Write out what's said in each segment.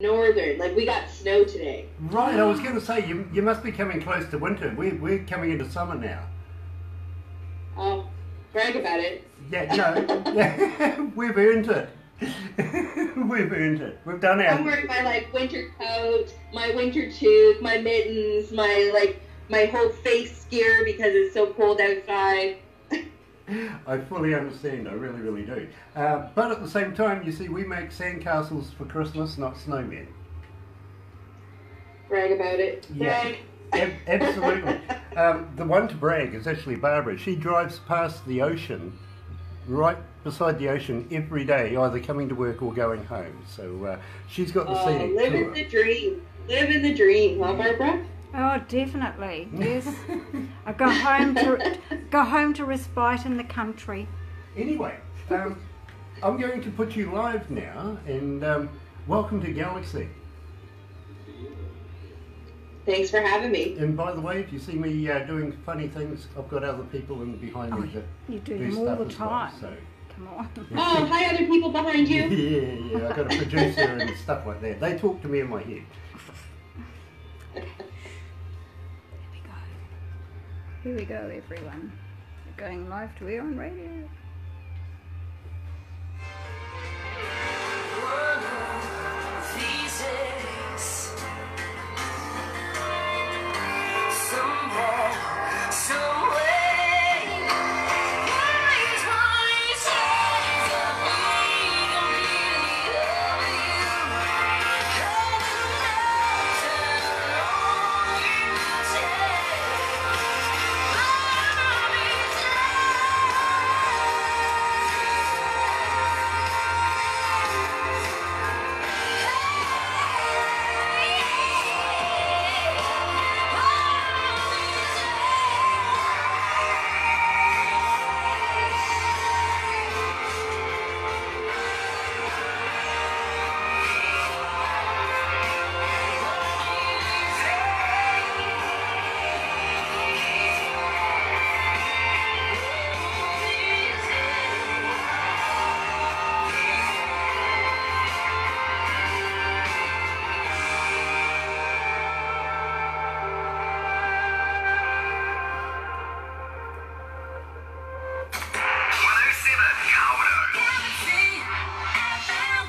northern. Like, we got snow today. Right, I was going to say, you must be coming close to winter. We're coming into summer now. Oh, brag about it. Yeah, no, yeah, we've earned it. We've earned it. We've done our... I'm wearing my, like, winter coat, my winter tooth, my mittens, my whole face gear because it's so cold outside. I fully understand, I really, really do. But at the same time, you see, we make sandcastles for Christmas, not snowmen. Brag about it. Brag. Yeah, absolutely. The one to brag is actually Barbara. She drives past the ocean, right beside the ocean every day, either coming to work or going home. So she's got the scenic tour. Living the dream. Living the dream, huh, Barbara? Oh, definitely. Yes. I go home to respite in the country. Anyway, I'm going to put you live now, and welcome to Galaxy. Thanks for having me. And by the way, if you see me doing funny things, I've got other people in behind me that you do them stuff all the as well, time. so. Come on. Oh, hi, other people behind you. Yeah, I've got a producer and stuff like that. They talk to me in my head. Here we go, everyone. We're going live to Air on Radio.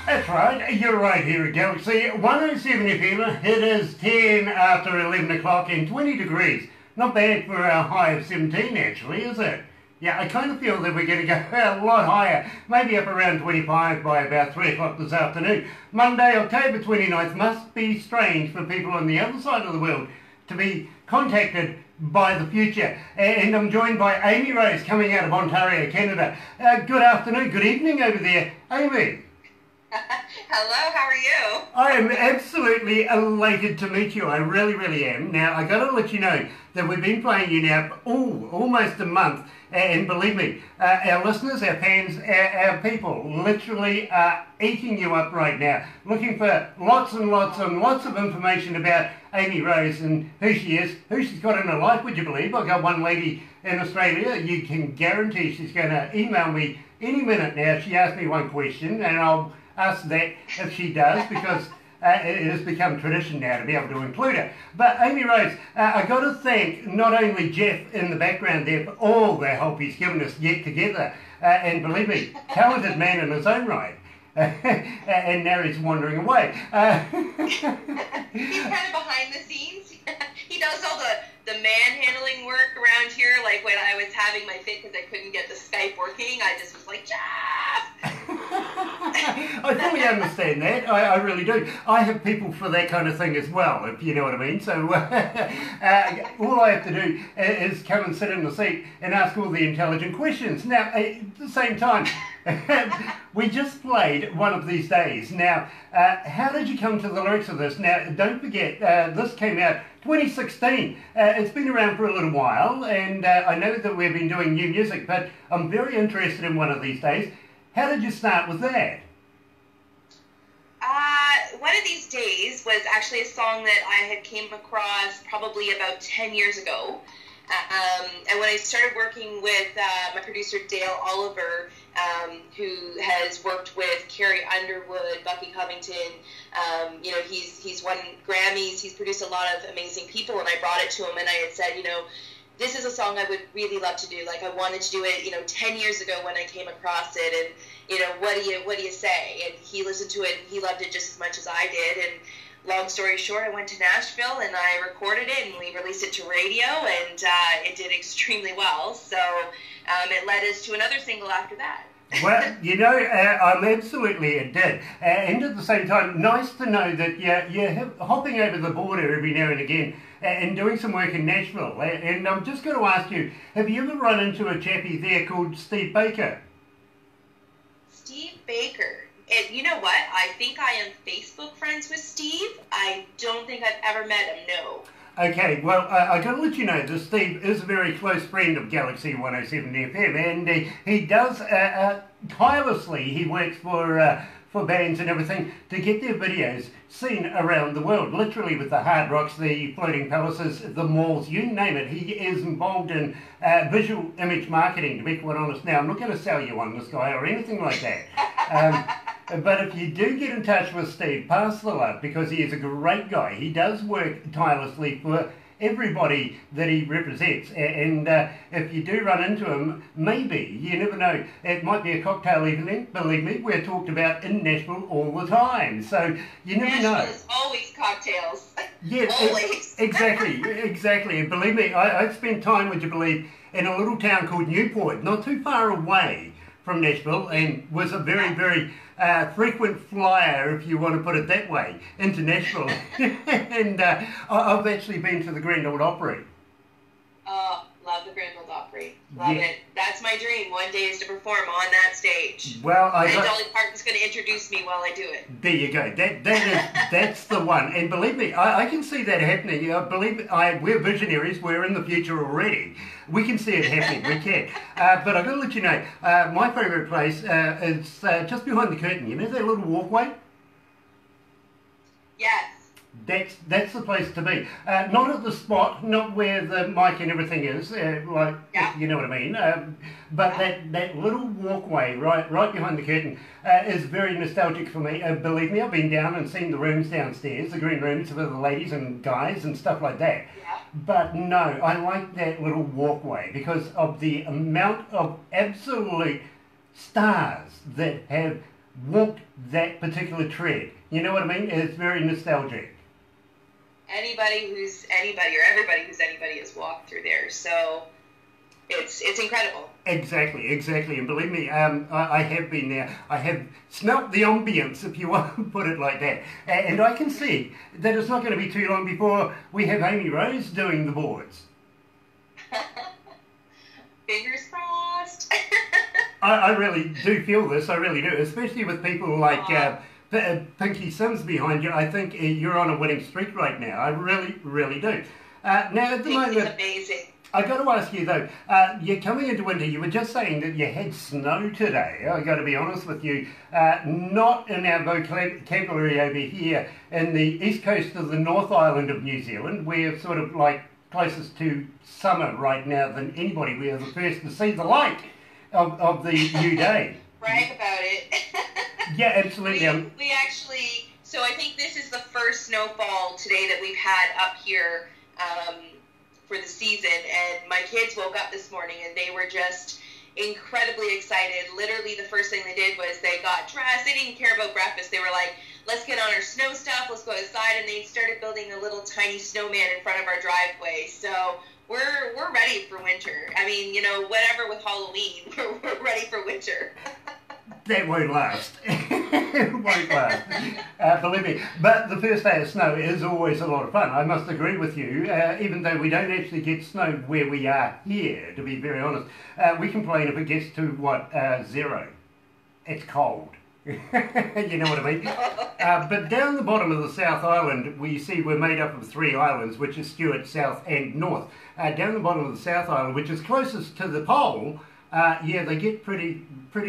That's right, you're right here at Galaxy 107 FM. It is 10 after 11 o'clock and 20 degrees. Not bad for a high of 17 actually, is it? Yeah, I kind of feel that we're going to go a lot higher, maybe up around 25 by about 3 o'clock this afternoon. Monday, October 29th must be strange for people on the other side of the world to be contacted by the future. And I'm joined by Amy Rose coming out of Ontario, Canada. Good afternoon, good evening over there, Amy. Hello, how are you? I am absolutely elated to meet you. I really, really am. Now, I got to let you know that we've been playing you now almost a month, and believe me, our listeners, our fans, our people literally are eating you up right now, looking for lots and lots and lots of information about Amy Rose and who she is, who she's got in her life, would you believe? I've got one lady in Australia, you can guarantee she's going to email me any minute now. She asked me one question, and I'll ask that if she does, because it has become tradition now to be able to include her. But Amy Rose, I've got to thank not only Jeff in the background there for all the help he's given us yet together, and believe me, talented man in his own right. And now he's wandering away. He's kind of behind the scenes. He does all the manhandling work around here. Like when I was having my fit because I couldn't get the Skype working, I just was like, Jeff! I fully understand that. I really do. I have people for that kind of thing as well, if you know what I mean. So all I have to do is come and sit in the seat and ask all the intelligent questions. Now, at the same time, we just played One of These Days. Now, how did you come to the lyrics of this? Now, don't forget, this came out 2016. It's been around for a little while, and I know that we've been doing new music, but I'm very interested in One of These Days. How did you start with that? One of These Days was actually a song that I had came across probably about 10 years ago. And when I started working with my producer Dale Oliver, who has worked with Carrie Underwood, Bucky Covington. You know, he's won Grammys. He's produced a lot of amazing people, and I brought it to him, and I had said, you know, this is a song I would really love to do. Like, I wanted to do it, you know, 10 years ago when I came across it, and, you know, what do you say? And he listened to it, and he loved it just as much as I did, and long story short, I went to Nashville, and I recorded it, and we released it to radio, and it did extremely well, so it led us to another single after that. Well, you know, absolutely it did. And at the same time, nice to know that you're hopping over the border every now and again and doing some work in Nashville. And I'm just going to ask you, have you ever run into a chappie there called Steve Baker? Steve Baker. And you know what? I think I am Facebook friends with Steve. I don't think I've ever met him, no. Okay, well, I got to let you know that Steve is a very close friend of Galaxy 107fm, and he does tirelessly. He works for bands and everything to get their videos seen around the world, literally with the Hard Rocks, the Floating Palaces, the malls, you name it. He is involved in visual image marketing, to be quite honest. Now, I'm not going to sell you on this guy or anything like that. But if you do get in touch with Steve, pass the love, because he is a great guy. He does work tirelessly for everybody that he represents. And if you do run into him, maybe, you never know, it might be a cocktail evening. Believe me, we're talked about in Nashville all the time. So you never know. Nashville is always cocktails. Yes, always. Exactly. And believe me, I spent time, would you believe, in a little town called Newport, not too far away from Nashville, and was a very, very frequent flyer, if you want to put it that way, into Nashville. And I've actually been to the Grand Ole Opry. Oh, love the Grand Ole Opry. Love it. That's my dream. One day is to perform on that stage. Well, and Dolly Parton's going to introduce me while I do it. There you go. That's the one. And believe me, I can see that happening. We're visionaries. We're in the future already. We can see it happening. We can. But I've got to let you know, my favourite place is just behind the curtain. You know that little walkway? Yes. That's the place to be. Not at the spot, not where the mic and everything is, you know what I mean. But that little walkway right behind the curtain is very nostalgic for me. Believe me, I've been down and seen the rooms downstairs, the green rooms for the ladies and guys and stuff like that. Yeah. But no, I like that little walkway because of the amount of absolute stars that have walked that particular tread. You know what I mean? It's very nostalgic. Anybody or everybody who's anybody has walked through there, so it's incredible. Exactly, and believe me, I have been there. I have smelt the ambience, if you want to put it like that, and I can see that it's not going to be too long before we have Amy Rose doing the boards. Fingers crossed. I really do feel this, I really do, especially with people like Pinky Sims behind you. I think you're on a winning streak right now. I really do. Now, at the moment, amazing. I got to ask you though, you're coming into winter. You were just saying that you had snow today. I got to be honest with you, not in our vocabulary over here in the east coast of the North Island of New Zealand. We're sort of like closest to summer right now than anybody. We are the first to see the light of the new day. Brag about it. Yeah, absolutely. We actually, so I think this is the first snowfall today that we've had up here for the season, and my kids woke up this morning and they were just incredibly excited. Literally the first thing they did was they got dressed. They didn't care about breakfast. They were like, let's get on our snow stuff, let's go outside, and they started building a little tiny snowman in front of our driveway. So we're ready for winter. I mean, you know, whatever with Halloween, we're ready for winter. That won't last. It won't last. Believe me. But the first day of snow is always a lot of fun. I must agree with you. Even though we don't actually get snow where we are here, to be very honest. We complain if it gets to, 0. It's cold. You know what I mean? But down the bottom of the South Island, we see we're made up of 3 islands, which is Stewart, South and North. Down the bottom of the South Island, which is closest to the pole, yeah, they get pretty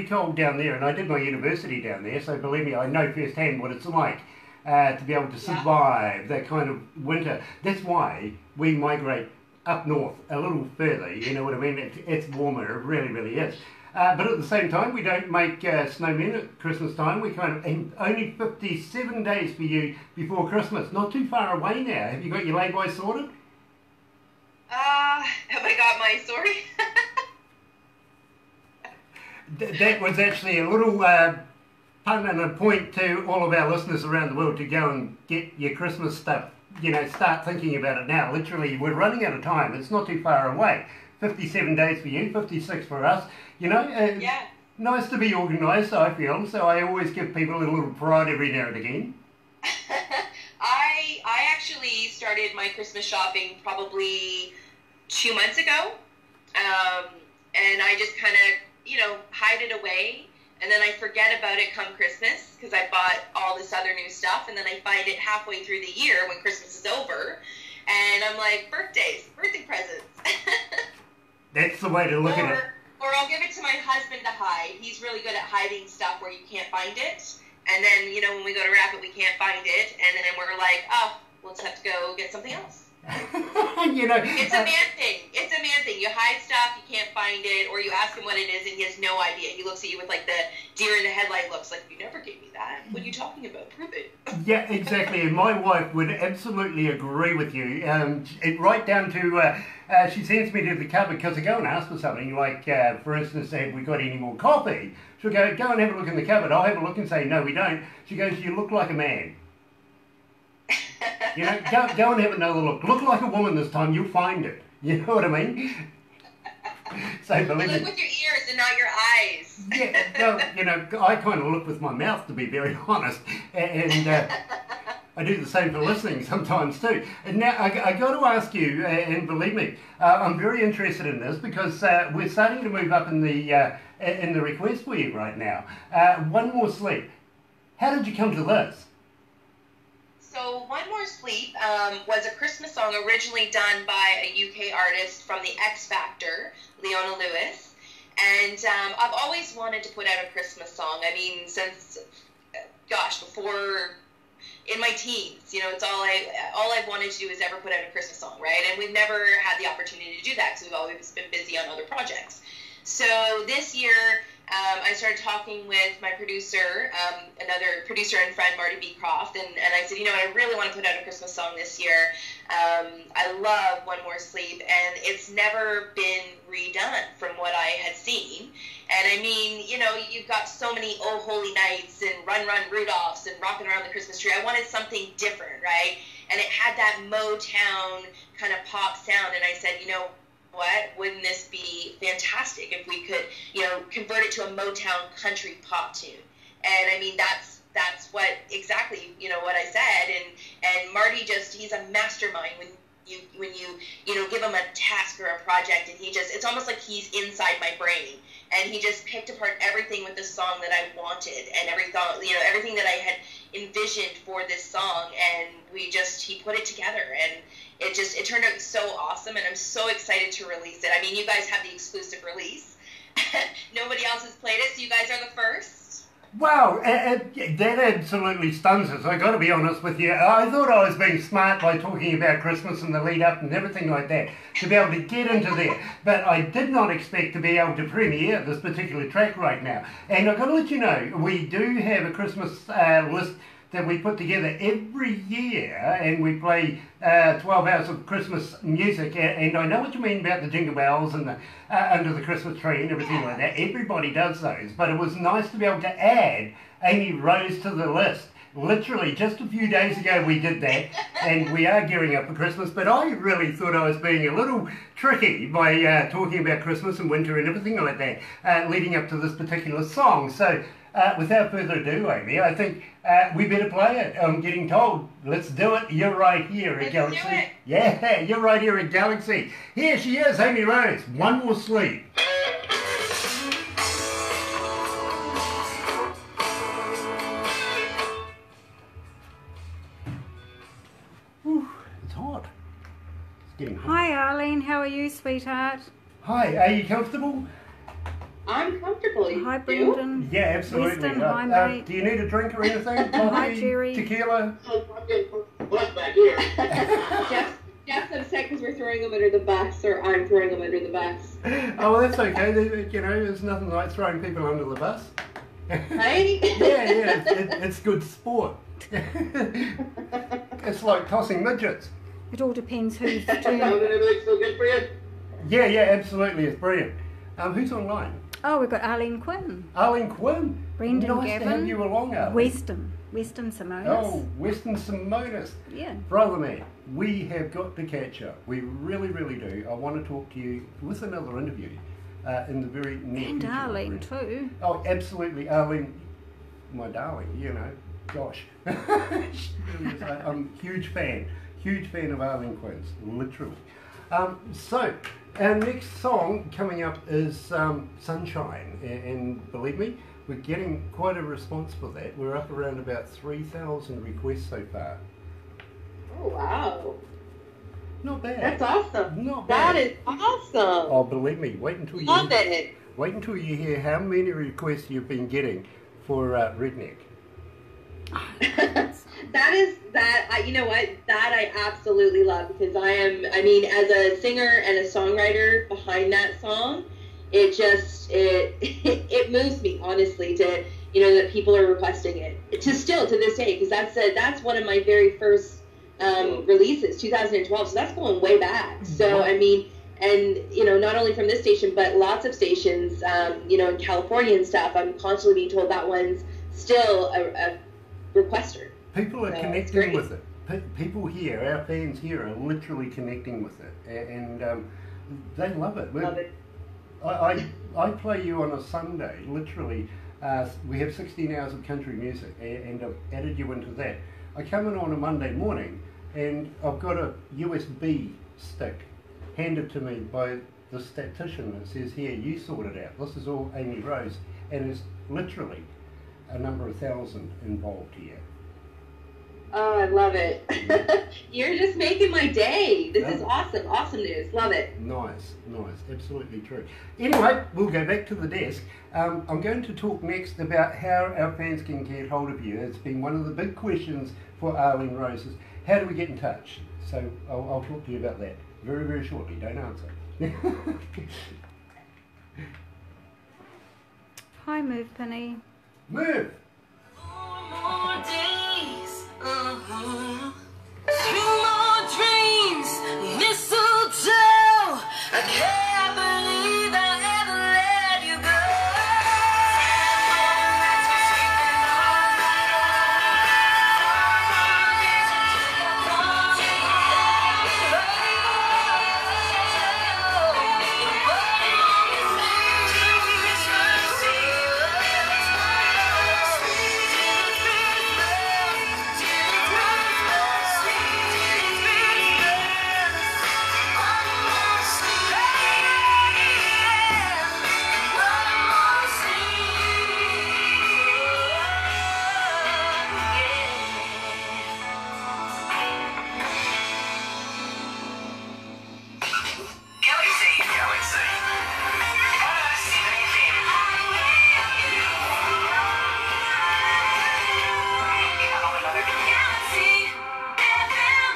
cold down there, and I did my university down there, so believe me, I know firsthand what it's like to be able to survive that kind of winter. That's why we migrate up north a little further, you know what I mean? It's warmer, it really is. But at the same time, we don't make snowmen at Christmas time. We only 57 days for you before Christmas. Not too far away now. Have you got your lay-by sorted? Have I got my sorted? That was actually a little pun and a point to all of our listeners around the world to go and get your Christmas stuff. Start thinking about it now. Literally, we're running out of time. It's not too far away. 57 days for you, 56 for us. Yeah. Nice to be organised, I feel. So I always give people a little pride every now and again. I actually started my Christmas shopping probably 2 months ago. And I just kind of, hide it away. And then I forget about it come Christmas because I bought all this other new stuff. And then I find it halfway through the year when Christmas is over. And I'm like, birthday presents. That's the way to look at it. Or I'll give it to my husband to hide. He's really good at hiding stuff where you can't find it. And then, when we go to wrap it, we can't find it. And then we're like, oh, we'll just have to go get something else. It's a man thing. It's a man thing. You hide stuff, you can't find it, or you ask him what it is, and he has no idea. He looks at you with like the deer in the headlight looks, like, you never gave me that. What are you talking about? Prove it. Yeah, exactly. And my wife would absolutely agree with you. Right down to, she sends me to the cupboard because I go and ask for something, like, for instance, have we got any more coffee? She'll go and have a look in the cupboard. I'll have a look and say, no, we don't. She goes, you look like a man. Go and have another look. Look like a woman this time, you'll find it. You know what I mean? So believe me. Look with your ears and not your eyes. Yeah, well, I kind of look with my mouth, to be very honest. And I do the same for listening sometimes too. And now I got to ask you, and believe me, I'm very interested in this because we're starting to move up in the request for you right now. One More Sleep. How did you come to this? So One More Sleep was a Christmas song originally done by a UK artist from the X Factor, Leona Lewis. And I've always wanted to put out a Christmas song. I mean, since, before, in my teens, it's all I've wanted to do is ever put out a Christmas song, right? And we've never had the opportunity to do that because we've always been busy on other projects. So this year, I started talking with my producer, another producer and friend, Marty Beecroft, and I said, I really want to put out a Christmas song this year. I love One More Sleep, and it's never been redone from what I had seen. And I mean, you've got so many Oh Holy Nights and Run Run Rudolphs and Rockin' Around the Christmas Tree. I wanted something different, right? And it had that Motown kind of pop sound, and I said, what, wouldn't this be fantastic if we could, convert it to a Motown country pop tune? And I mean, that's what exactly, what I said. And Marty he's a mastermind when you give him a task or a project, and it's almost like he's inside my brain. And he just picked apart everything with the song that I wanted and everything that I had envisioned for this song. And he put it together, and it turned out so awesome, and I'm so excited to release it. I mean, you guys have the exclusive release. Nobody else has played it, so you guys are the first. Wow, that absolutely stuns us. I got to be honest with you. I thought I was being smart by talking about Christmas and the lead up and everything like that, to be able to get into there. But I did not expect to be able to premiere this particular track right now. And I've got to let you know, we do have a Christmas list that we put together every year, and we play 12 hours of Christmas music, and I know what you mean about the jingle bells and the under the Christmas tree and everything like that. Everybody does those, but it was nice to be able to add Amy Rose to the list. Literally just a few days ago we did that, and we are gearing up for Christmas, but I really thought I was being a little tricky by talking about Christmas and winter and everything like that, leading up to this particular song. So without further ado, Amy, I think we better play it. I'm getting told. Let's do it. You're right here at Galaxy. Let's do it. Yeah, you're right here at Galaxy. Here she is, Amy Rose. One More Sleep. Whew, it's hot. It's getting hot. Hi, Arlene. How are you, sweetheart? Hi, are you comfortable? I'm comfortable. Hi, You? Brendan. Yeah, absolutely. Weston, hi, mate. Do you need a drink or anything? Hi, Coffee, Jerry. tequila? I'm getting butt back here. Jeff's upset because we're throwing them under the bus, or I'm throwing them under the bus. Oh, well, that's okay. You know, there's nothing like throwing people under the bus. Right? Yeah, it's good sport. It's like tossing midgets. It all depends who's Is doing. it so good for you? Yeah, absolutely. It's brilliant. Who's online? Oh, we've got Arlene Quinn, Arlene Quinn. Brendan Nice Gavin, to have you along, Arlene. Western Simonis. Oh, Western Simonis. Yeah. Brother man, we have got to catch up. We really, really do. I want to talk to you with another interview in the very near And future. Arlene too. Oh, absolutely. Arlene, my darling, you know, gosh. I'm a huge fan of Arlene Quinn's, literally. So, our next song coming up is Sunshine, and believe me, we're getting quite a response for that. We're up around about 3,000 requests so far. Oh, wow. Not bad. That's awesome. Not bad. That is awesome. Oh, believe me, wait until Love it. you hear how many requests you've been getting for Redneck. You know what? That I absolutely love, because I mean, as a singer and a songwriter behind that song, it just, it moves me, honestly, to, you know, that people are requesting it. To this day, because that's one of my very first releases, 2012, so that's going way back. So, I mean, and, you know, not only from this station, but lots of stations, you know, in California and stuff, I'm constantly being told that one's still a requester. People are connecting with it. People here, our fans here, are literally connecting with it, and they love it. Love it. I play you on a Sunday, literally. We have 16 hours of country music, and I've added you into that. I come in on a Monday morning, and I've got a USB stick handed to me by the statistician that says, here, you sort it out. This is all Amy Rose, and there's literally a number of thousand involved here. Oh, I love it. You're just making my day. This is awesome. Awesome news. Love it. Nice. Absolutely true. Anyway, we'll go back to the desk. I'm going to talk next about how our fans can get hold of you. It's been one of the big questions for Arlene Roses. How do we get in touch? So I'll talk to you about that very, very shortly. Don't answer. Hi, Move Penny. Move! More days, through more dreams, mistletoe. I can't believe I ever let you go.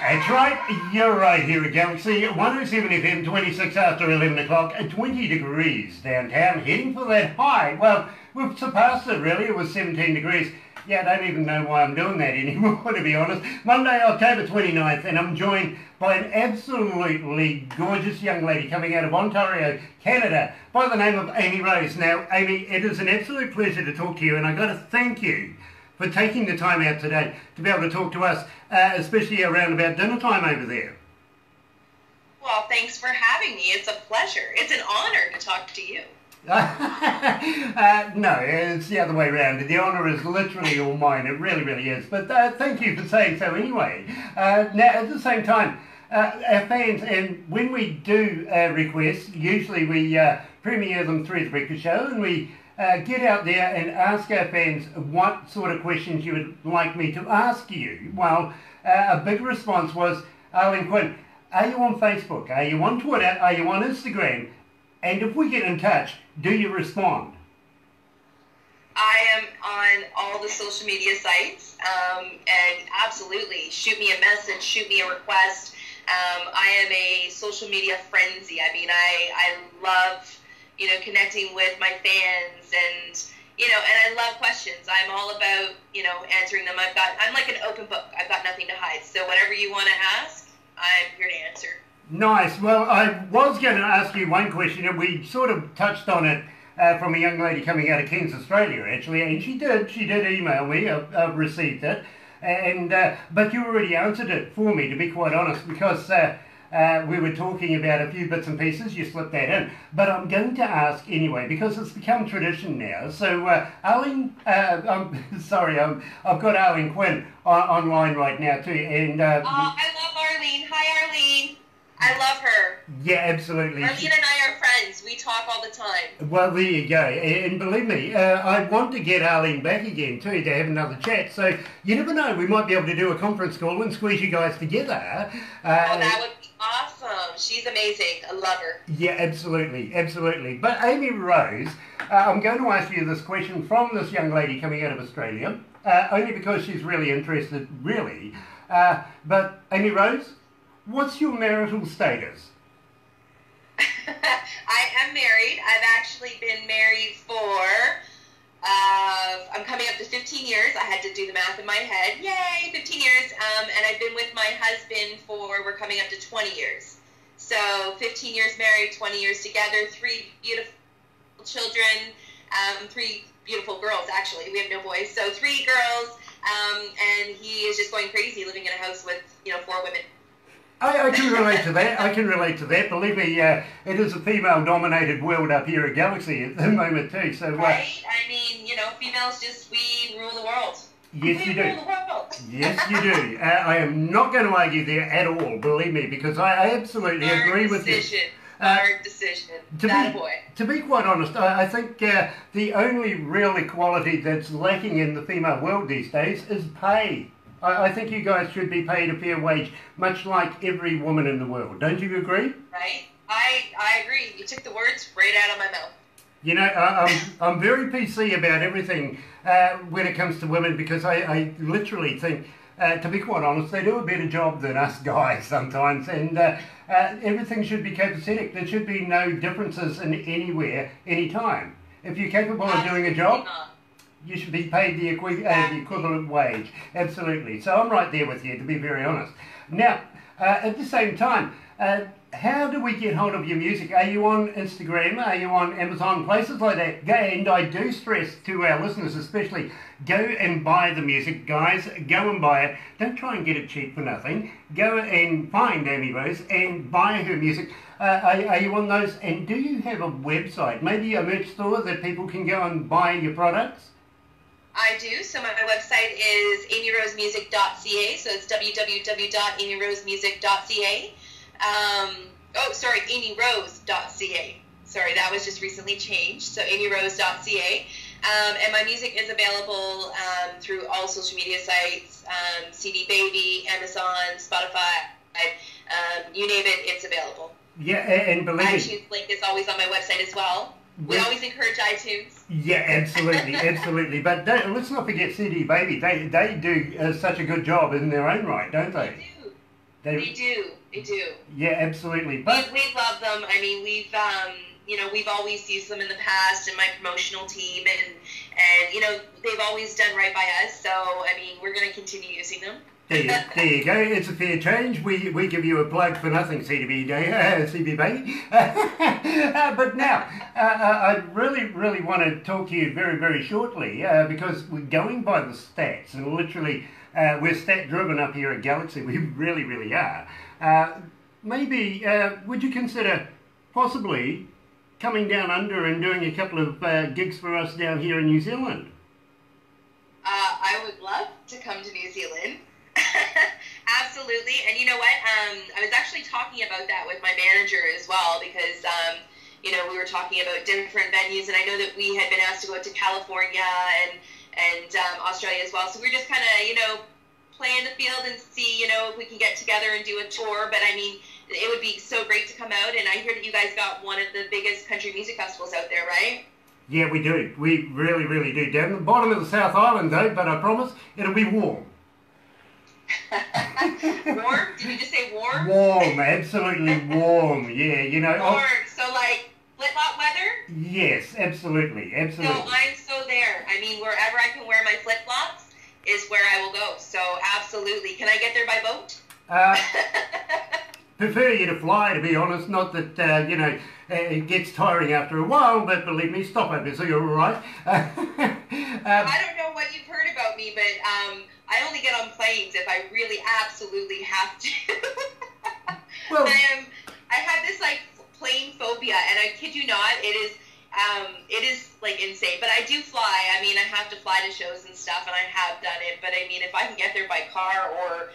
That's right, you're right here at Galaxy 107 FM, 26 after 11 o'clock, 20 degrees downtown, heading for that high. Well, we've surpassed it really, it was 17 degrees. Yeah, I don't even know why I'm doing that anymore, to be honest. Monday, October 29th, and I'm joined by an absolutely gorgeous young lady coming out of Ontario, Canada, by the name of Amy Rose. Now, Amy, it is an absolute pleasure to talk to you, and I've got to thank you for taking the time out today to be able to talk to us, especially around about dinner time over there. Well, thanks for having me. It's a pleasure. It's an honor to talk to you. No, it's the other way around. The honour is literally all mine. It really, really is. But thank you for saying so anyway. Now, at the same time, our fans, and when we do requests, usually we premiere them through the breakfast show, and we get out there and ask our fans what sort of questions you would like me to ask you. Well, a big response was, Arlene Quinn, are you on Facebook? Are you on Twitter? Are you on Instagram? And if we get in touch, do you respond? I am on all the social media sites, and absolutely, shoot me a message, shoot me a request. I am a social media frenzy. I mean, I love, connecting with my fans and, and I love questions. I'm all about, answering them. I'm like an open book. I've got nothing to hide. So whatever you want to ask, I'm here to answer. Nice. Well, I was going to ask you one question, and we sort of touched on it from a young lady coming out of Cairns, Australia, actually, and she did email me. I've received it, and but you already answered it for me, to be quite honest, because we were talking about a few bits and pieces. You slipped that in, but I'm going to ask anyway because it's become tradition now. So, Arlene, I'm sorry, I've got Arlene Quinn online right now too, and I love Arlene. Hi, Arlene. I love her. Yeah, absolutely. Arlene and I are friends. We talk all the time. Well, there you go. And believe me, I want to get Arlene back again too to have another chat. So you never know, we might be able to do a conference call and squeeze you guys together. That would be awesome. She's amazing. I love her. Yeah, absolutely, absolutely. But Amy Rose, I'm going to ask you this question from this young lady coming out of Australia, only because she's really interested, really. But Amy Rose, what's your marital status? I am married. I've actually been married for, I'm coming up to 15 years. I had to do the math in my head. Yay, 15 years. And I've been with my husband we're coming up to 20 years. So 15 years married, 20 years together, 3 beautiful children, 3 beautiful girls, actually. We have no boys. So 3 girls, and he is just going crazy living in a house with, 4 women. I can relate to that. I can relate to that. Believe me, it is a female-dominated world up here at Galaxy at the moment too. So, right? I mean, females we rule the world. Yes, you do. Rule the world. Yes, you do. I am not going to argue there at all. Believe me, because I absolutely agree with you. Hard decision. To be quite honest, I think the only real equality that's lacking in the female world these days is pay. I think you guys should be paid a fair wage, much like every woman in the world. Don't you agree? Right. I agree. You took the words right out of my mouth. I'm very PC about everything when it comes to women because I literally think, to be quite honest, they do a better job than us guys sometimes, and everything should be copacetic. There should be no differences in anywhere, anytime. If you're capable of doing a job, you should be paid the equivalent wage. Absolutely. So I'm right there with you, to be very honest. Now, at the same time, how do we get hold of your music? Are you on Instagram? Are you on Amazon? Places like that. And I do stress to our listeners especially, go and buy the music. Guys, go and buy it. Don't try and get it cheap for nothing. Go and find Amy Rose and buy her music. Are you on those? And do you have a website? Maybe a merch store that people can go and buy your products? I do. So my website is amyrosemusic.ca. So it's www.amyrosemusic.ca. amyrose.ca. Sorry, that was just recently changed. So amyrose.ca. And my music is available through all social media sites, CD Baby, Amazon, Spotify, you name it, it's available. Yeah, and believe me, iTunes link is always on my website as well. We always encourage iTunes. Yeah, absolutely, absolutely. But let's not forget CD Baby. They do such a good job in their own right, don't they? They do. Yeah, absolutely. But we love them. I mean, we've always used them in the past in my promotional team, and they've always done right by us. So I mean, we're going to continue using them. There you go. It's a fair change. We give you a plug for nothing, CB Baby. But now, I really want to talk to you very, very shortly because we're going by the stats, and literally we're stat-driven up here at Galaxy. We really, really are. Maybe, would you consider possibly coming down under and doing a couple of gigs for us down here in New Zealand? I would love to come to New Zealand. Absolutely. And you know what? I was actually talking about that with my manager as well because, we were talking about different venues, and I know that we had been asked to go to California and Australia as well. So we're just kind of, playing the field and see, if we can get together and do a tour. But I mean, it would be so great to come out. And I hear that you guys got one of the biggest country music festivals out there, right? Yeah, we do. We really, really do. Down at the bottom of the South Island, though, but I promise it'll be warm. Warm? Did you just say warm? Warm, absolutely warm. Yeah, you know. Warm. So like flip-flop weather? Yes, absolutely, So absolutely. I'm so there. I mean, wherever I can wear my flip-flops is where I will go. So absolutely. Can I get there by boat? Prefer you to fly, to be honest. Not that, you know, it gets tiring after a while, but believe me, stopovers are all right. I don't know what you've heard about me, but I only get on planes if I really absolutely have to. Well, I have this like plane phobia, and I kid you not, it is like insane. But I do fly. I mean, I have to fly to shows and stuff, and I have done it. But I mean, if I can get there by car or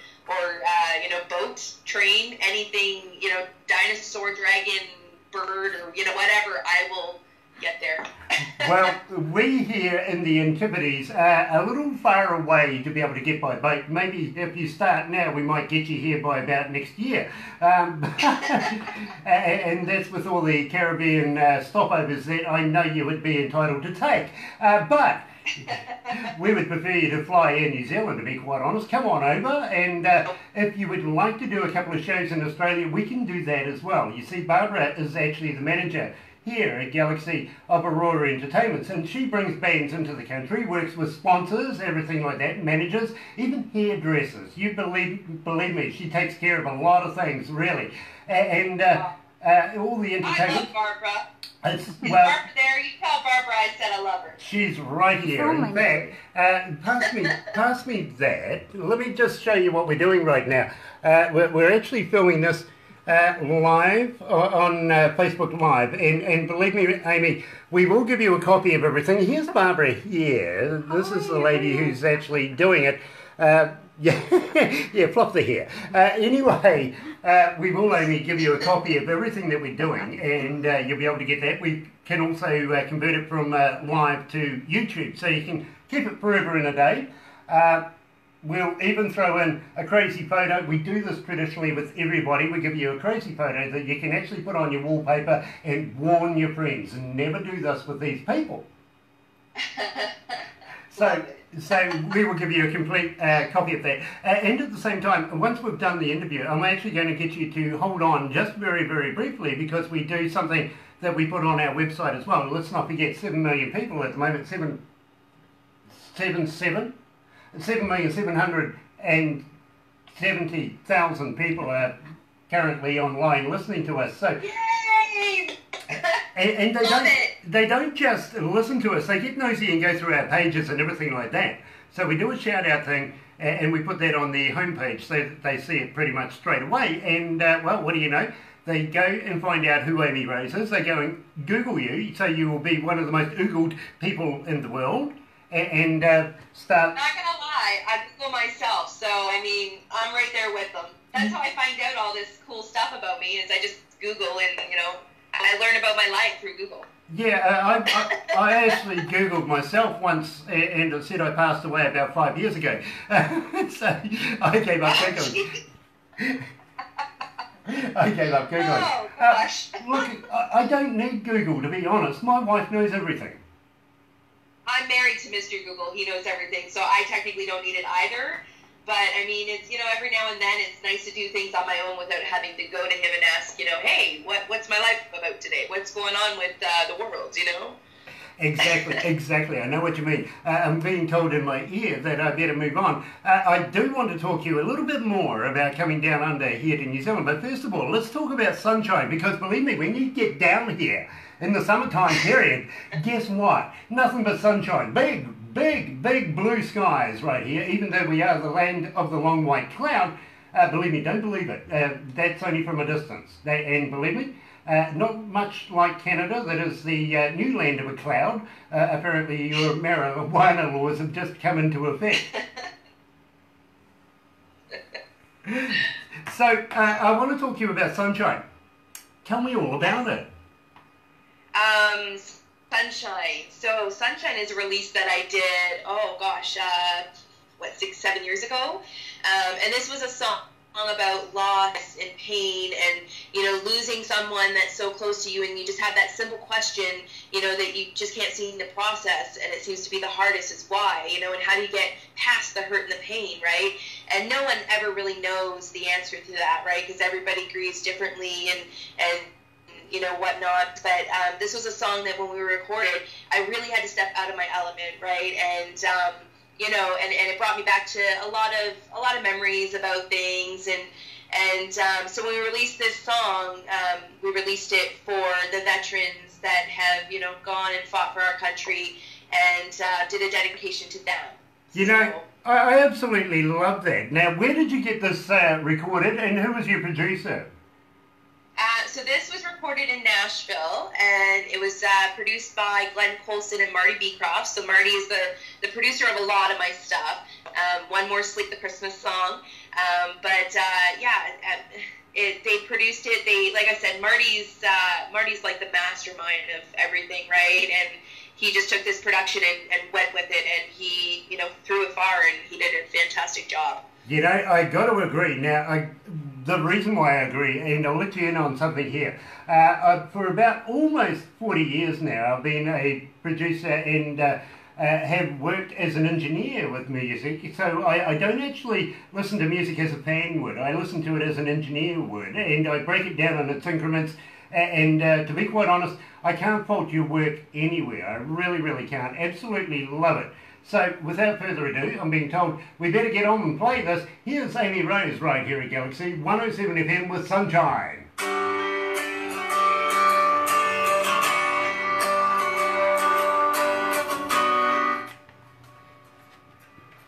you know, boat, train, anything, you know, dinosaur, dragon, bird, or you know, whatever, I will get there. well, we here in the Antipodes are a little far away to be able to get by boat. Maybe if you start now, we might get you here by about next year. And that's with all the Caribbean stopovers that I know you would be entitled to take. But we would prefer you to fly Air New Zealand, to be quite honest. Come on over, and if you would like to do a couple of shows in Australia, we can do that as well. You see, Barbara is actually the manager here at Galaxy of Aurora Entertainments, and she brings bands into the country, works with sponsors, everything like that, managers, even hairdressers. You believe me, she takes care of a lot of things, really. And all the entertainment. I love Barbara. Is Barbara there? You tell Barbara I said I love her. She's right here. In fact, pass me that. Let me just show you what we're doing right now. We're actually filming this live on Facebook Live, and believe me, Amy, we will give you a copy of everything. Here's Barbara here. This is the lady who's actually doing it. Yeah, flop the hair. Anyway, we will only give you a copy of everything that we're doing, and you'll be able to get that. We can also convert it from live to YouTube, so you can keep it forever and a day. We'll even throw in a crazy photo. We do this traditionally with everybody. We give you a crazy photo that you can actually put on your wallpaper and warn your friends. And never do this with these people. So we will give you a complete copy of that. And at the same time, once we've done the interview, I'm actually going to get you to hold on just very, very briefly, because we do something that we put on our website as well. Let's not forget 7 million people at the moment, 7,770,000 people are currently online listening to us. So, yay! and they don't just listen to us, they get nosy and go through our pages and everything like that. So we do a shout out thing, and we put that on the homepage so that they see it pretty much straight away. And well, what do you know? They go and find out who Amy Rose is. They go and Google you, so you will be one of the most Googled people in the world. And start. I'm not gonna lie, I Google myself, so I mean, I'm right there with them. That's how I find out all this cool stuff about me, is I just Google, and you know, I learn about my life through Google. Yeah, I actually Googled myself once, and it said I passed away about 5 years ago. So I gave up Googling. I gave up Googling. Oh gosh. Look, I don't need Google, to be honest. My wife knows everything. I'm married to Mr. Google. He knows everything, so I technically don't need it either. But, I mean, it's, you know, every now and then it's nice to do things on my own without having to go to him and ask, you know, hey, what's my life about today? What's going on with the world, you know? Exactly. I know what you mean. I'm being told in my ear that I better move on. I do want to talk to you a little bit more about coming down under here to New Zealand. But first of all, let's talk about sunshine, because believe me, when you get down here in the summertime period, guess what? Nothing but sunshine. Big blue skies right here, even though we are the land of the long white cloud. Believe me, don't believe it. That's only from a distance. And believe me, not much like Canada, that is the new land of a cloud. Apparently your marijuana laws have just come into effect. So I want to talk to you about sunshine. Tell me all about it. Sunshine. So Sunshine is a release that I did, 6-7 years ago. And this was a song about loss and pain and, you know, losing someone that's so close to you, and you just have that simple question, you know, that you just can't seem to process, and it seems to be the hardest, is why, you know, and how do you get past the hurt and the pain, right? And no one ever really knows the answer to that, right? Because everybody grieves differently and you know, whatnot. But this was a song that when we recorded, I really had to step out of my element, right? And you know, and it brought me back to a lot of memories about things, and so when we released this song, we released it for the veterans that have, you know, gone and fought for our country, and did a dedication to them. You know, I absolutely love that. Now, where did you get this recorded, and who was your producer? So this was recorded in Nashville, and it was produced by Glenn Colson and Marty Beecroft. So Marty is the producer of a lot of my stuff. One More Sleep, the Christmas song. They produced it. They, like I said, Marty's like the mastermind of everything, right? And he just took this production and went with it, and he, you know, threw it far, and he did a fantastic job. You know, I got to agree. Now, the reason why I agree, and I'll let you in on something here. For about almost 40 years now, I've been a producer and have worked as an engineer with music. So I don't actually listen to music as a fan would. I listen to it as an engineer would, and I break it down in its increments. And to be quite honest, I can't fault your work anywhere. I really, really can't. Absolutely love it. So, without further ado, I'm being told we better get on and play this. Here's Amy Rose right here at Galaxy 107 FM with Sunshine.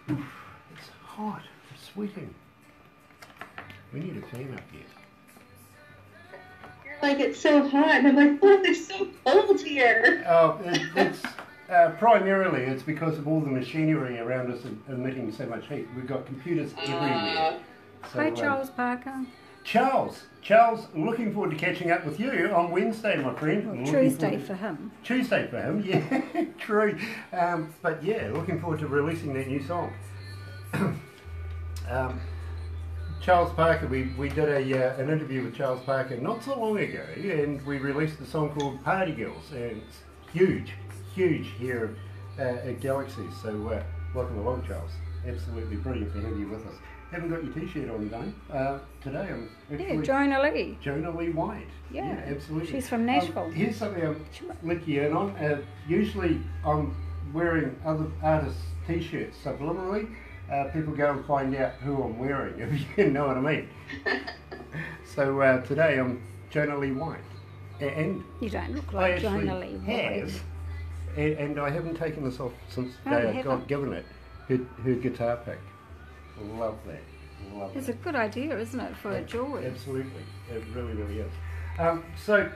It's hot. It's sweating. We need a fan up here. You're like, it's so hot, and I'm like, oh, it's so cold here. Oh, it's... primarily, it's because of all the machinery around us emitting so much heat. We've got computers everywhere. So, Hi, Charles Parker. Charles, looking forward to catching up with you on Wednesday, my friend. Tuesday for him. Tuesday for him, yeah, true. But yeah, looking forward to releasing that new song. Charles Parker, we did an interview with Charles Parker not so long ago, and we released a song called Party Girls, and it's huge here at Galaxy. So welcome along, Charles. Absolutely brilliant to have you with us. Haven't got your t-shirt on, Dane. Today I'm actually... Yeah, Jonah Lee. Jonah Lee White. Yeah, absolutely. She's from Nashville. Here's something I'll let you in on. Usually I'm wearing other artists' t-shirts subliminally. People go and find out who I'm wearing, if you know what I mean. So today I'm Jonah Lee White. And you don't look like Jonah Lee White. And I haven't taken this off since the day I got given it. Her guitar pick. Love that. It's a good idea, isn't it, for a jewelry? Absolutely. It really, really is. So,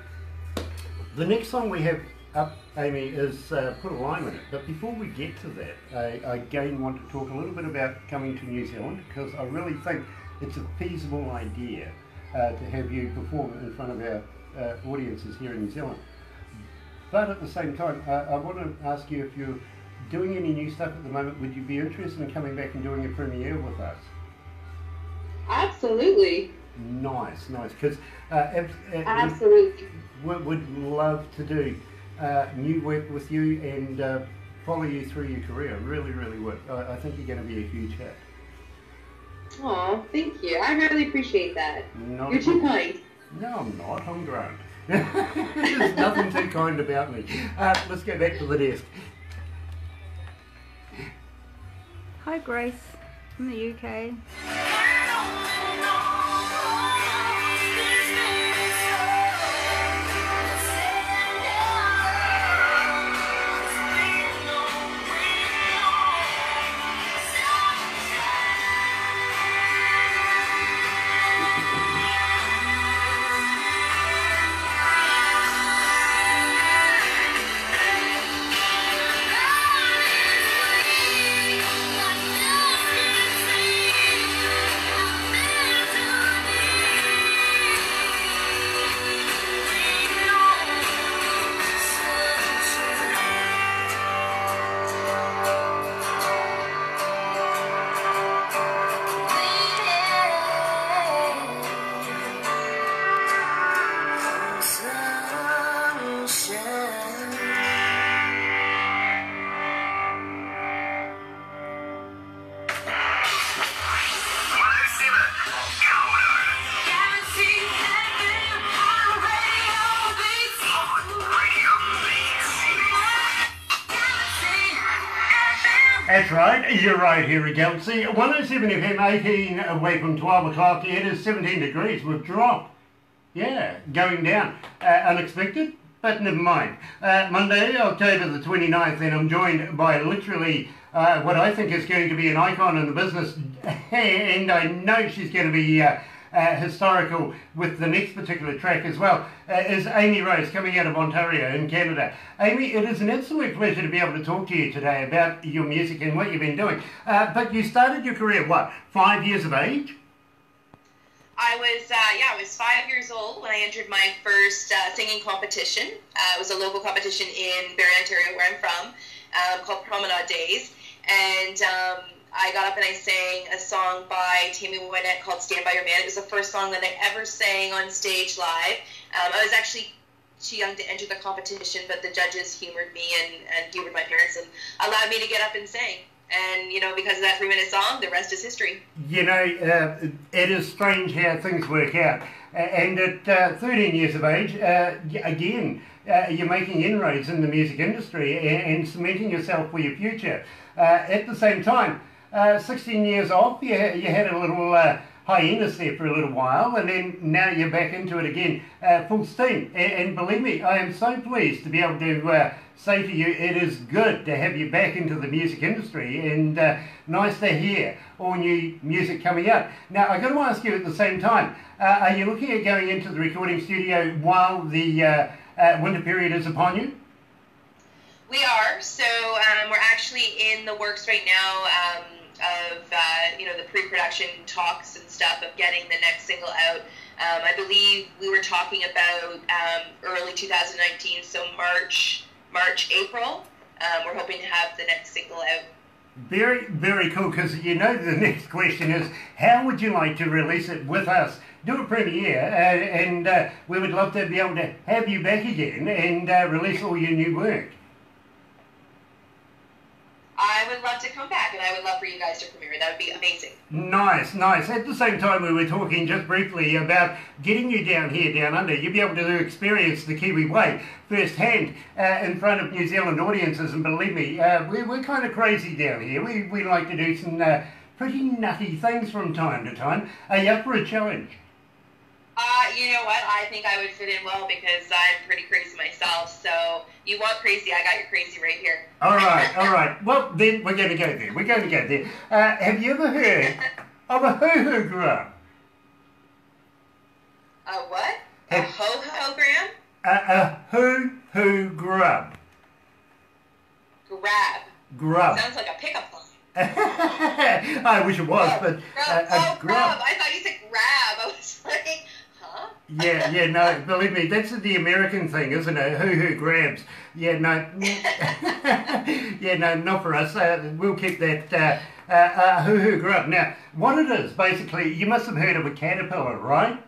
the next song we have up, Amy, is Put a Lime in It. But before we get to that, I again want to talk a little bit about coming to New Zealand, because I really think it's a feasible idea to have you perform in front of our audiences here in New Zealand. But at the same time, I want to ask you, if you're doing any new stuff at the moment, would you be interested in coming back and doing a premiere with us? Absolutely. Nice, because absolutely, would love to do new work with you and follow you through your career. Really, really would. I think you're going to be a huge hit. Oh, thank you. I really appreciate that. You're too kind. No, I'm not. I'm drunk. There's nothing too kind about me. Let's go back to the desk. Hi, Grace from the UK. That's right, you're right here at Galaxy 107 FM, 18 away from 12 o'clock. It is 17 degrees with drop. Yeah, going down. Unexpected, but never mind. Monday, October the 29th, and I'm joined by literally what I think is going to be an icon in the business, and I know she's going to be historical with the next particular track as well, is Amy Rose, coming out of Ontario in Canada. Amy, it is an absolute pleasure to be able to talk to you today about your music and what you've been doing. But you started your career, what, 5 years of age? I was 5 years old when I entered my first singing competition. It was a local competition in Barrie, Ontario, where I'm from, called Promenade Days. And I got up and I sang a song by Tammy Wynette called Stand By Your Man. It was the first song that I ever sang on stage live. I was actually too young to enter the competition, but the judges humored me and humored my parents and allowed me to get up and sing. And, you know, because of that 3-minute song, the rest is history. You know, it is strange how things work out. And at 13 years of age, again, you're making inroads in the music industry and cementing yourself for your future. At the same time, 16 years off, you had a little hiatus there for a little while, and then now you're back into it again, full steam. And believe me, I am so pleased to be able to say to you, it is good to have you back into the music industry, and nice to hear all new music coming out. Now, I've got to ask you at the same time, are you looking at going into the recording studio while the winter period is upon you? We are. So we're actually in the works right now of the pre-production talks and stuff of getting the next single out. I believe we were talking about early 2019, so March, April. We're hoping to have the next single out. Very, very cool, because you know the next question is, how would you like to release it with us? Do a premiere, and we would love to be able to have you back again and release all your new work. I would love to come back, and I would love for you guys to premiere it. That would be amazing. Nice, nice. At the same time, we were talking just briefly about getting you down here, down under. You'll be able to experience the Kiwi way firsthand in front of New Zealand audiences, and believe me, we're kind of crazy down here. We like to do some pretty nutty things from time to time. Are you up for a challenge? You know what? I think I would fit in well because I'm pretty crazy myself. So you want crazy, I got your crazy right here. All right, all right. Well, then we're going to go there. We're going to go there. Have you ever heard of a hoo-hoo grub? A what? A ho-ho gram? A hoo-hoo grub. Grub. Sounds like a pickup line. I wish it was, but a grub. I thought you said grab. I was like, huh? Yeah, no, believe me, that's the American thing, isn't it? Hoo-hoo grabs. Yeah, no, yeah, no, not for us. We'll keep that hoo-hoo grub. Now, what it is, basically, you must have heard of a caterpillar, right?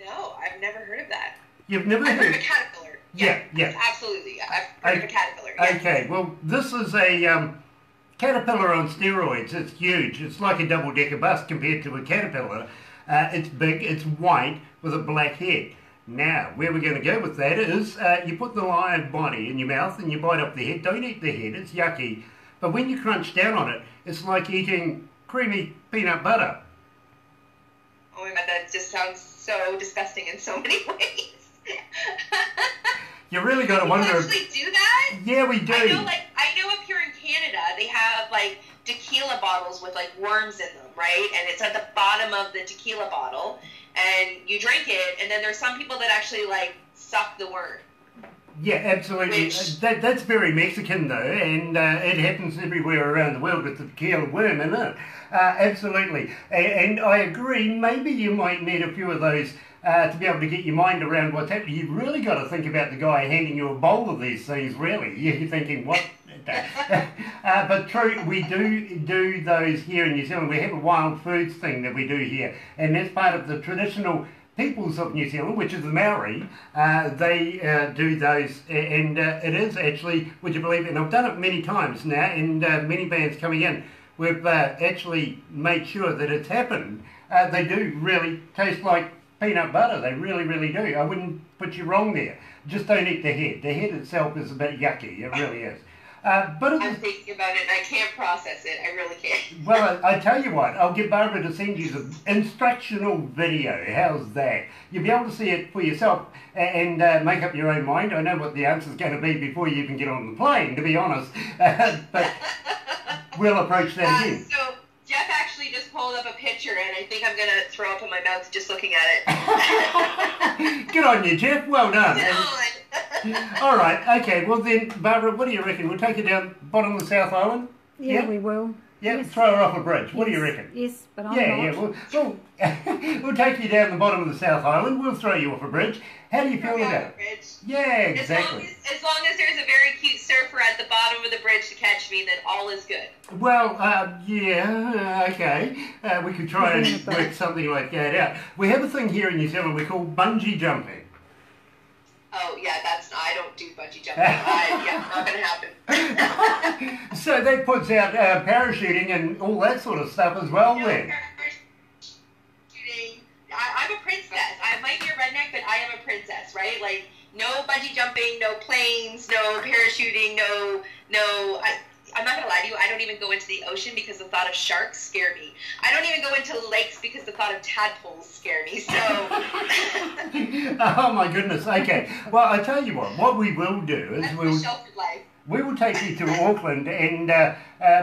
No, I've never heard of that. You've never I've heard of a caterpillar. Yeah. Absolutely, yeah. I've heard of a caterpillar. Yes. Okay, well, this is a caterpillar on steroids. It's huge. It's like a double-decker bus compared to a caterpillar. It's big, it's white, with a black head. Now, where we're going to go with that is, you put the live body in your mouth and you bite up the head. Don't eat the head, it's yucky. But when you crunch down on it, it's like eating creamy peanut butter. Oh my God, that just sounds so disgusting in so many ways. You really got to wonder. People actually do that? Yeah, we do. I know up here in Canada, they have like tequila bottles with like worms in them, right? And it's at the bottom of the tequila bottle, and you drink it, and then there's some people that actually like suck the worm. Yeah, absolutely. That's very Mexican though, and it happens everywhere around the world with the tequila worm in it. Absolutely. And I agree, maybe you might need a few of those to be able to get your mind around what's happening. You've really got to think about the guy handing you a bowl of these things, really. You're thinking, what? But true, we do those here in New Zealand. We have a wild foods thing that we do here, and that's part of the traditional peoples of New Zealand, which is the Maori. They do those, and it is actually, would you believe it, and I've done it many times now, and many bands coming in, we've actually made sure that it's happened. They do really taste like peanut butter. They really, really do. I wouldn't put you wrong there. Just don't eat the head. The head itself is a bit yucky. It really is. But I'm thinking about it and I can't process it. I really can't. well, I tell you what, I'll get Barbara to send you the instructional video. How's that? You'll be able to see it for yourself and make up your own mind. I know what the answer's going to be before you even get on the plane, to be honest. But we'll approach that again. So Jeff actually just pulled up a picture, and I think I'm going to throw up in my mouth just looking at it. Good on you, Jeff. Well done. Good All right. Okay. Well then, Barbara, what do you reckon? We'll take her down bottom of the South Island. Yeah, we will. Yeah, Yes. throw her off a bridge. What do you reckon? Yes, but I'm Yeah, not. we'll take you down the bottom of the South Island. We'll throw you off a bridge. How do you feel about it? Bridge. Yeah, exactly. As long as there's a very cute surfer at the bottom of the bridge to catch me, then all is good. Well, yeah, okay. We could try and work something like that out. We have a thing here in New Zealand we call bungee jumping. Oh, yeah, I don't do bungee jumping. Not going to happen. So that puts out parachuting and all that sort of stuff as well then. Shooting. I'm a princess. I might be a redneck, but I am a princess, right? Like, no bungee jumping, no planes, no parachuting, I'm not going to lie to you, I don't even go into the ocean because the thought of sharks scare me. I don't even go into lakes because the thought of tadpoles scare me, so... Oh my goodness, okay. Well, I tell you what we will do is That's the sheltered life. we will take you to Auckland and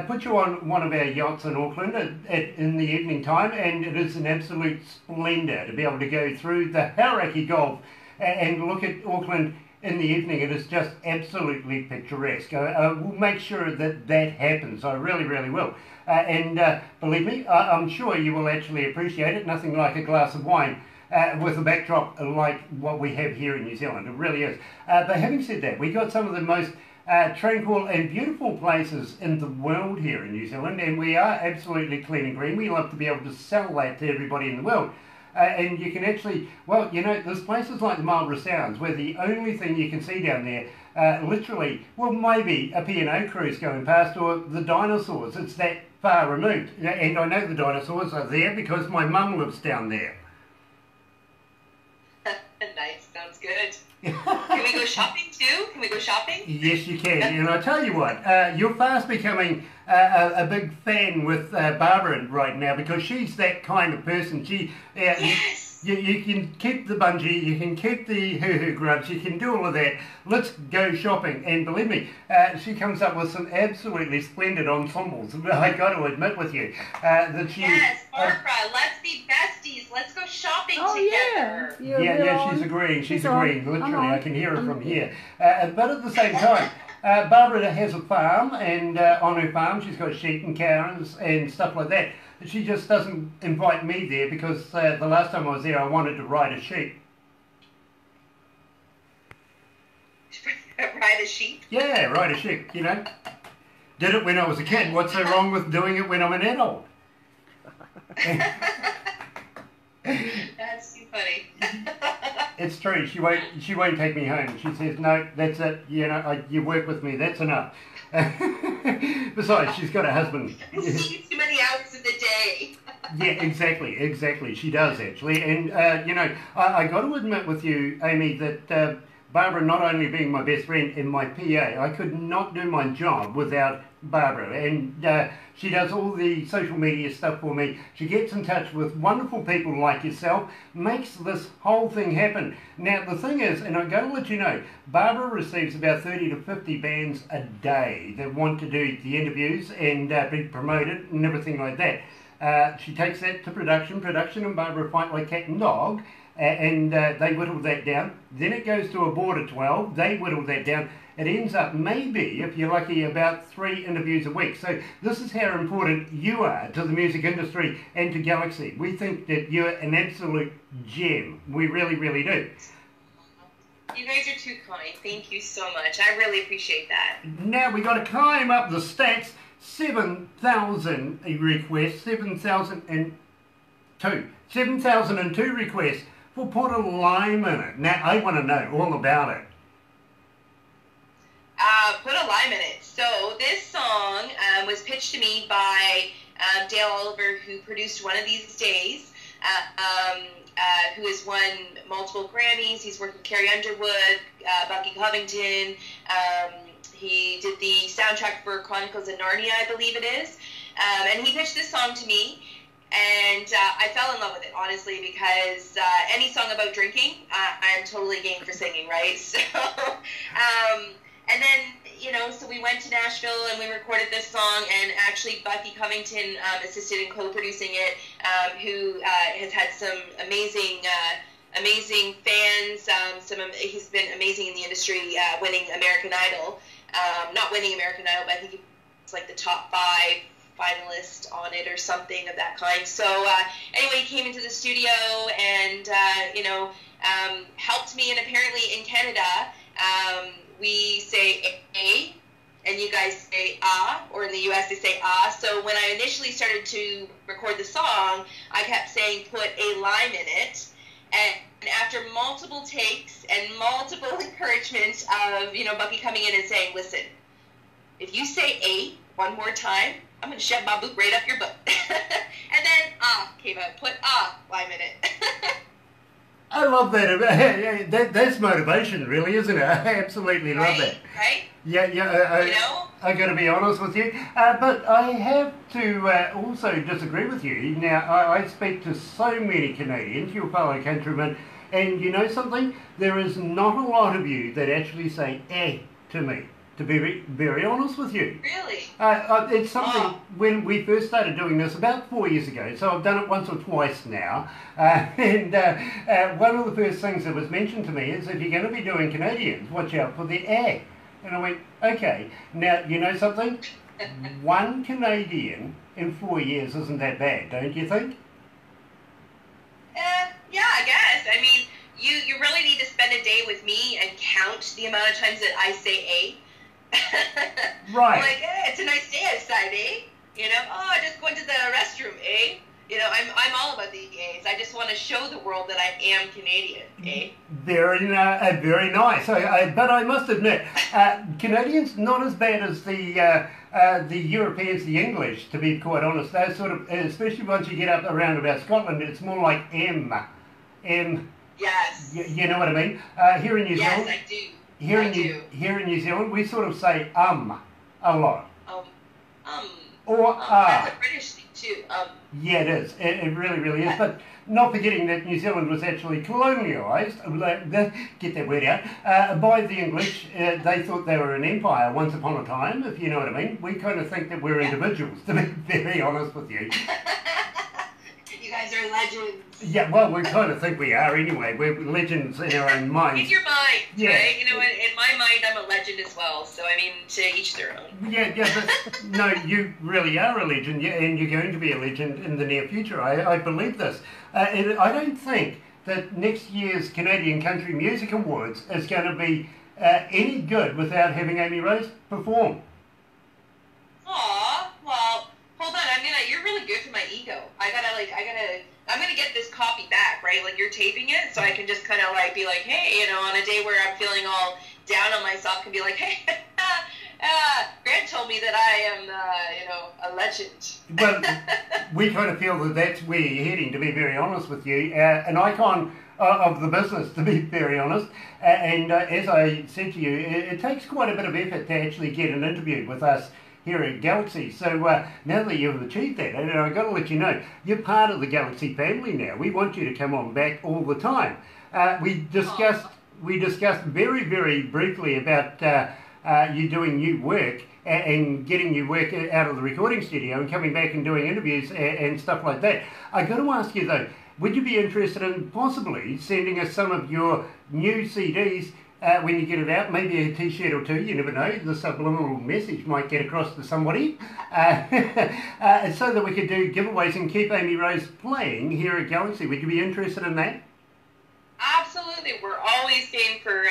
put you on one of our yachts in Auckland in the evening time, and it is an absolute splendour to be able to go through the Hauraki Gulf and look at Auckland in the evening. It is just absolutely picturesque. We'll make sure that that happens. I really, really will. And believe me, I'm sure you will actually appreciate it. Nothing like a glass of wine with a backdrop like what we have here in New Zealand. It really is. But having said that, we got some of the most tranquil and beautiful places in the world here in New Zealand, and we are absolutely clean and green. We love to be able to sell that to everybody in the world. And you can actually, well, you know, there's places like the Marlborough Sounds where the only thing you can see down there, literally, well, maybe a P&O cruise going past or the dinosaurs. It's that far removed. And I know the dinosaurs are there because my mum lives down there. Nice, sounds good. Can we go shopping too? Can we go shopping? Yes, you can. And I tell you what, you're fast becoming a big fan with Barbara right now because she's that kind of person. She, Yes. you can keep the bungee, you can keep the hoo-hoo grubs, you can do all of that. Let's go shopping. And believe me, she comes up with some absolutely splendid ensembles. I got to admit with you that she. Yes, Barbara, let's be besties. Let's go shopping together. Yeah, she's agreeing. She's agreeing. on. Literally, I can hear her from here. But at the same time, Barbara has a farm, and on her farm she's got sheep and cows and stuff like that. She just doesn't invite me there because the last time I was there I wanted to ride a sheep. Ride a sheep? Yeah, ride a sheep, you know. Did it when I was a kid. What's so wrong with doing it when I'm an adult? That's too funny. It's true. She won't take me home. She says, no, that's it. You know, you work with me. That's enough. Besides, she's got a husband. Too many hours in the day. Yeah, exactly. She does actually. And you know, I got to admit with you, Amy, that Barbara not only being my best friend and my PA, I could not do my job without Barbara. And she does all the social media stuff for me. She gets in touch with wonderful people like yourself, makes this whole thing happen. Now, the thing is, and I'm going to let you know, Barbara receives about 30 to 50 bands a day that want to do the interviews and be promoted and everything like that. She takes that to production and Barbara fight like cat and dog, and they whittle that down. Then it goes to a board of 12, they whittle that down. It ends up maybe, if you're lucky, about 3 interviews a week. So this is how important you are to the music industry and to Galaxy. We think that you're an absolute gem. We really, really do. You guys are too kind. Thank you so much. I really appreciate that. Now we got to climb up the stats. 7,000 requests, 7,002 requests for Put a Lime in It. Now I want to know all about it. Put a lime in it. So this song was pitched to me by Dale Oliver, who produced One of These Days, who has won multiple Grammys. He's worked with Carrie Underwood, Bucky Covington. He did the soundtrack for Chronicles of Narnia, I believe it is. And he pitched this song to me, and I fell in love with it, honestly, because any song about drinking, I'm totally game for singing, right? So, and then, you know, so we went to Nashville and we recorded this song, and actually Bucky Covington assisted in co-producing it, who has had some amazing fans. He's been amazing in the industry, winning American Idol. Not winning American Idol, but I think it's like the top 5 finalist on it or something of that kind. So anyway, he came into the studio and helped me. And apparently in Canada, we say A, and you guys say ah, or in the US they say ah. So when I initially started to record the song, I kept saying put a lime in it. And after multiple takes and multiple encouragement of, you know, Bucky coming in and saying, listen, if you say A one more time, I'm going to shove my boot right up your butt. And then ah came out. Put lime in it. I love that. That's motivation, really, isn't it? I absolutely love that. Right? Yeah. I got to be honest with you, but I have to also disagree with you. Now, I speak to so many Canadians, your fellow countrymen, and you know something? There is not a lot of you that actually say "eh" to me. To be very honest with you. Really? It's something, when we first started doing this about 4 years ago, so I've done it once or twice now, and one of the first things that was mentioned to me is if you're going to be doing Canadians, watch out for the "eh." And I went, okay, now you know something? One Canadian in 4 years isn't that bad, don't you think? Yeah, I guess. I mean, you really need to spend a day with me and count the amount of times that I say "eh." Right. Like, hey, it's a nice day outside, eh? You know, oh, I just went to the restroom, eh? You know, I'm all about the A's. I just want to show the world that I am Canadian, eh? Very nice. But I must admit, Canadians not as bad as the Europeans, the English, to be quite honest. They're sort of, especially once you get up around about Scotland, it's more like M. Yes. You know what I mean? Here in New Zealand. Yes, I do. Here in New Zealand, we sort of say a lot. Or That's a British thing too. Yeah, it is. It really, really is. But not forgetting that New Zealand was actually colonialised, get that word out, by the English. They thought they were an empire once upon a time, if you know what I mean. We kind of think that we're individuals, to be very honest with you. You guys are legends. Yeah, well, we kind of think we are anyway. We're legends in our own minds. In your mind, yeah. Right? You know, in my mind, I'm a legend as well. So, I mean, to each their own. Yeah, but no, you really are a legend, and you're going to be a legend in the near future. I believe this. And I don't think that next year's Canadian Country Music Awards is going to be any good without having Amy Rose perform. Aw, well, hold on. You're really good for my ego. I'm gonna get this copy back, right? Like, you're taping it, so I can just kind of like be like, hey, you know, on a day where I'm feeling all down on myself, can be like, hey, Grant told me that I am, a legend. Well, we kind of feel that that's where you're heading, to be very honest with you. An icon of the business, to be very honest. And as I said to you, it takes quite a bit of effort to actually get an interview with us here at Galaxy. So now that you've achieved that, and I've got to let you know, you're part of the Galaxy family now. We want you to come on back all the time. We discussed very, very briefly about you doing new work and getting new work out of the recording studio and coming back and doing interviews and stuff like that. I've got to ask you though, would you be interested in possibly sending us some of your new CDs when you get it out, maybe a t-shirt or two, you never know, the subliminal message might get across to somebody, so that we could do giveaways and keep Amy Rose playing here at Galaxy. Would you be interested in that? Absolutely. We're always game for,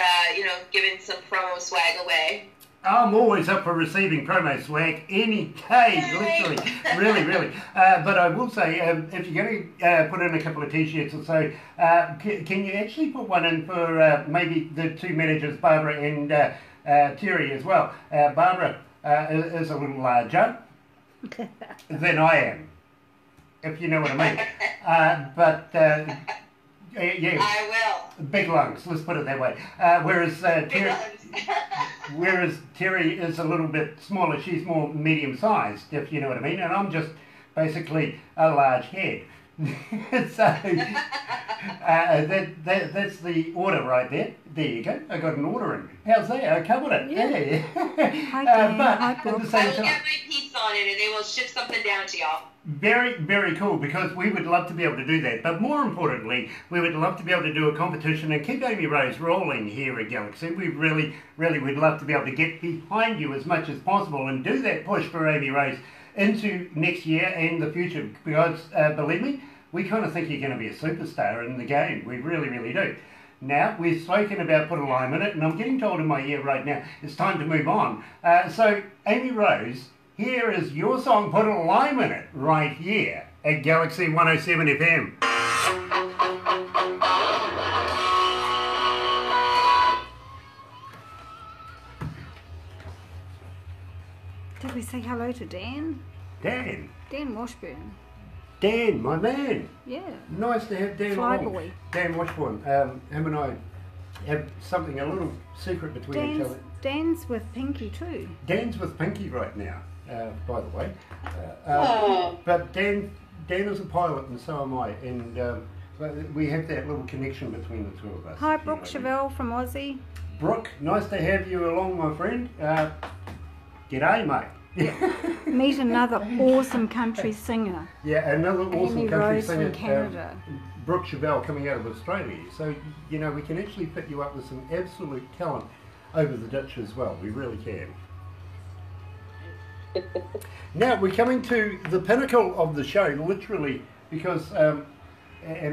giving some promo swag away. I'm always up for receiving promo swag any day, literally, really. But I will say, if you're going to put in a couple of t-shirts or so, can you actually put one in for maybe the two managers, Barbara and Terry as well? Barbara is a little larger than I am, if you know what I mean. But Yes. I will. Big lungs, let's put it that way. Whereas Big whereas Terry is a little bit smaller, she's more medium-sized, if you know what I mean, and I'm just basically a large head. So that's the order right there. There you go. I got an order in. How's that? I covered it. Yeah. Hey. Hi, Dan. But Hi, at the Brooke. same I will time, get my pizza on it and they will ship something down to y'all. very, very cool, because we would love to be able to do that. But more importantly, we would love to be able to do a competition and keep Amy Rose rolling here at Galaxy. We really, really would love to be able to get behind you as much as possible and do that push for Amy Rose into next year and the future. Because, believe me, we kind of think you're going to be a superstar in the game. We really, really do. Now, we've spoken about Put a Lime in It, and I'm getting told in my ear right now it's time to move on. So, Amy Rose, here is your song, Put a Lime in It, right here at Galaxy 107 FM. Did we say hello to Dan? Dan. Dan Washburn. Dan, my man. Yeah. Nice to have Dan along. Flyboy. Dan Washburn. Him and I have something, a little secret between each other. Dan's with Pinky too. Dan's with Pinky right now, by the way. Oh. But Dan is a pilot and so am I, and we have that little connection between the two of us. Hi, if you know Brooke what I mean. Chevelle from Aussie. Brooke, nice to have you along, my friend. G'day, mate. Meet another awesome country singer. Yeah, another awesome Amy country Rose singer, from Canada. Brooke Chevelle, coming out of Australia. So, you know, we can actually fit you up with some absolute talent over the ditch as well. We really can. Now, we're coming to the pinnacle of the show, literally, because, and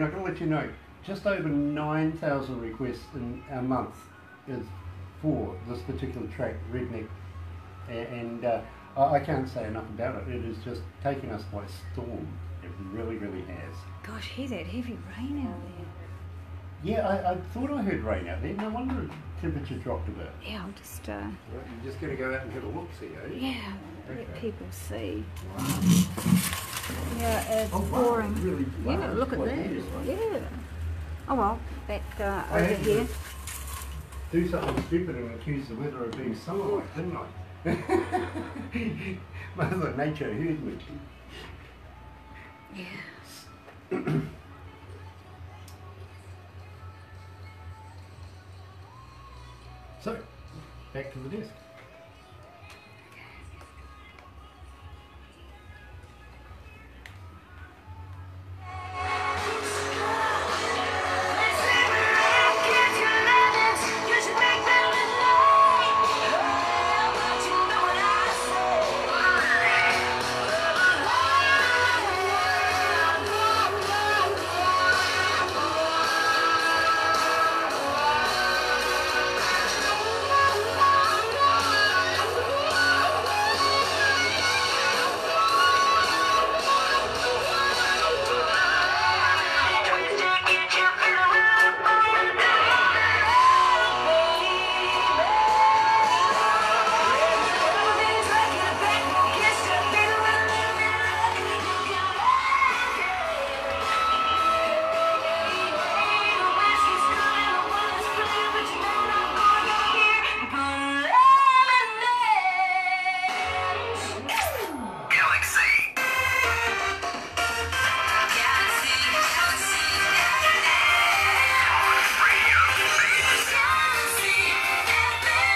I've got to let you know, just over 9,000 requests in a month is for this particular track, Redneck. And I can't say enough about it. It has just taken us by storm. It really, really has. Gosh, hear that heavy rain out there. Yeah, I thought I heard rain out there. No wonder the temperature dropped a bit. Yeah, I'll just, Right, you're just going to go out and have a look, see, eh? yeah, Okay. let people see. Wow. Yeah, it's Oh, wow, pouring. really, wow, Yeah, look at quite that. heavy, right? Yeah. Oh well, that I over had to here. do something stupid and accuse the weather of being summer-like, didn't I? Mother Nature heard me. Yeah. So, back to the desk.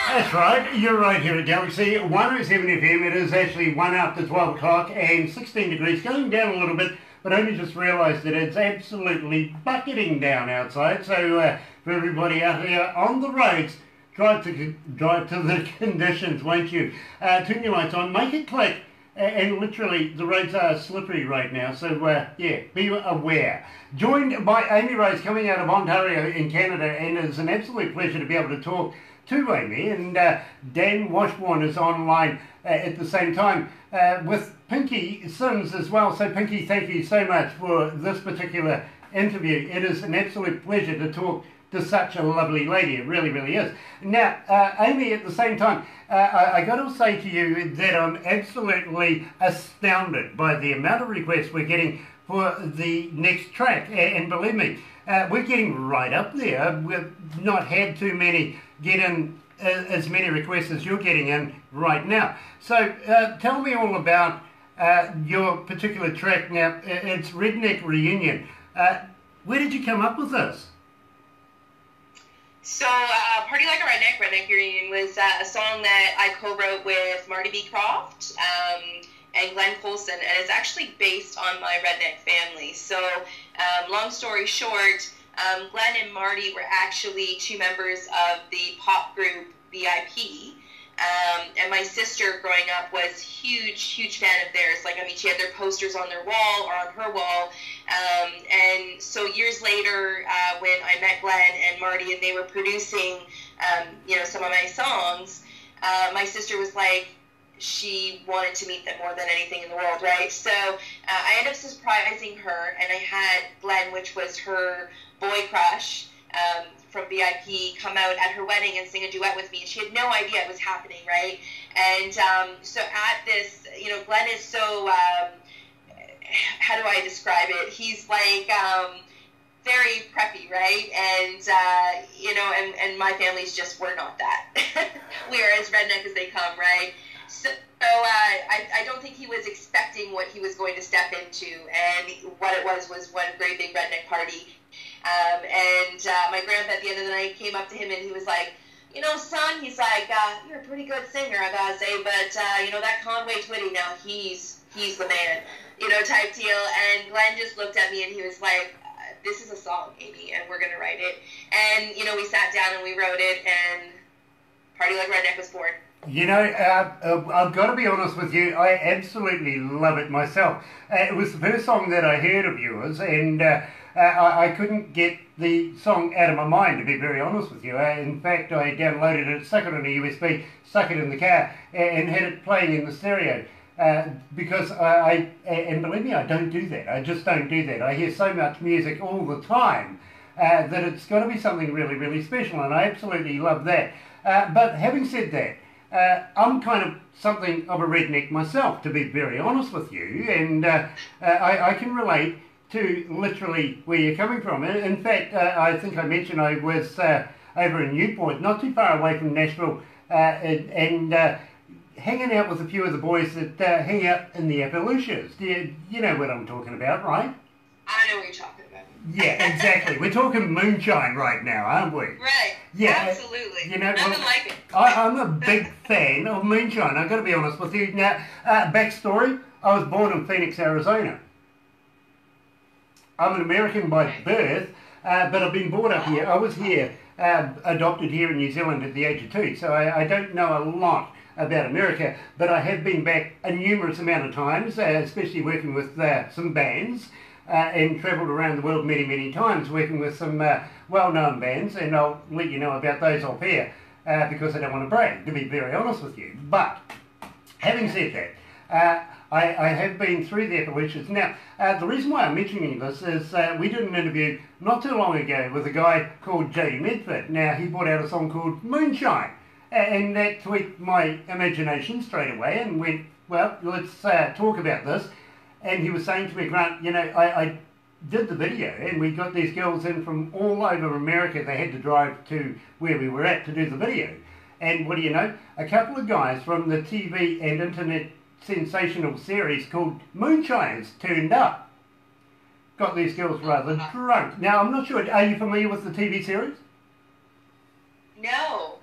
That's right, you're right here at Galaxy 107 FM. It is actually 1 after 12 o'clock and 16 degrees, going down a little bit, but only just realised that it's absolutely bucketing down outside. So for everybody out here on the roads, drive to the conditions, won't you? Turn your lights on, make it click, and literally the roads are slippery right now, so yeah, be aware. Joined by Amy Rose, coming out of Ontario in Canada, and it's an absolute pleasure to be able to talk to Amy, and Dan Washburn is online at the same time with Pinky Sims as well. So Pinky, thank you so much for this particular interview. It is an absolute pleasure to talk to such a lovely lady. It really, really is. Now, Amy, at the same time, I got to say to you that I'm absolutely astounded by the amount of requests we're getting for the next track. And believe me, we're getting right up there. We've not had too many get in as many requests as you're getting in right now. So tell me all about your particular track now. It's Redneck Reunion. Where did you come up with this? So, Party Like a Redneck Reunion was a song that I co-wrote with Marty B. Croft and Glenn Colson, and it's actually based on my redneck family. So, long story short, Glenn and Marty were actually two members of the pop group VIP. And my sister growing up was huge fan of theirs. Like, I mean, she had their posters on their wall or on her wall. And so years later, when I met Glenn and Marty and they were producing, some of my songs, my sister was like, she wanted to meet them more than anything in the world, right? So I ended up surprising her, and I had Glenn, which was her boy crush, from VIP, come out at her wedding and sing a duet with me. And she had no idea it was happening, right? And so at this, Glenn is so, how do I describe it? He's like very preppy, right? And, and my family's just, we're not that. We are as redneck as they come, right? So I don't think he was expecting what he was going to step into, and what it was one great big redneck party. My grandpa at the end of the night came up to him and he was like, son, he's like, you're a pretty good singer, I gotta say, but, that Conway Twitty, now he's the man, type deal. And Glenn just looked at me and he was like, this is a song, Amy, and we're gonna write it. And, we sat down and we wrote it, and Party Like Redneck was born. I've got to be honest with you, I absolutely love it myself. It was the first song that I heard of yours, and I couldn't get the song out of my mind, to be very honest with you. In fact, I downloaded it, stuck it on a USB, stuck it in the car, and had it playing in the stereo. Because and believe me, I don't do that. I just don't do that. I hear so much music all the time that it's got to be something really, really special, and I absolutely love that. But having said that, I'm kind of something of a redneck myself, to be very honest with you, and I can relate to literally where you're coming from. In fact, I think I mentioned I was over in Newport, not too far away from Nashville, and hanging out with a few of the boys that hang out in the Appalachians. You know what I'm talking about, right? I know what you're talking about. Yeah, exactly. We're talking moonshine right now, aren't we? Right. Yeah, absolutely. Nothing like it. I'm a big fan of moonshine. I've got to be honest with you. Now, backstory, I was born in Phoenix, Arizona. I'm an American by birth, but I've been brought up here. I was here, adopted here in New Zealand at the age of 2, so I don't know a lot about America, but I have been back a numerous amount of times, especially working with some bands, and travelled around the world many, many times working with some well-known bands, and I'll let you know about those off here, because I don't want to brag, to be very honest with you. But, having said that, I have been through the Appalachians. Now, the reason why I'm mentioning this is we did an interview not too long ago with a guy called Jody Medford. Now, he brought out a song called Moonshine, and that tweaked my imagination straight away and went, well, let's talk about this. And he was saying to me, Grant, I did the video, and we got these girls in from all over America. They had to drive to where we were at to do the video. And what do you know? A couple of guys from the TV and internet sensational series called Moonshiners turned up. Got these girls rather drunk. Now, I'm not sure, are you familiar with the TV series? No.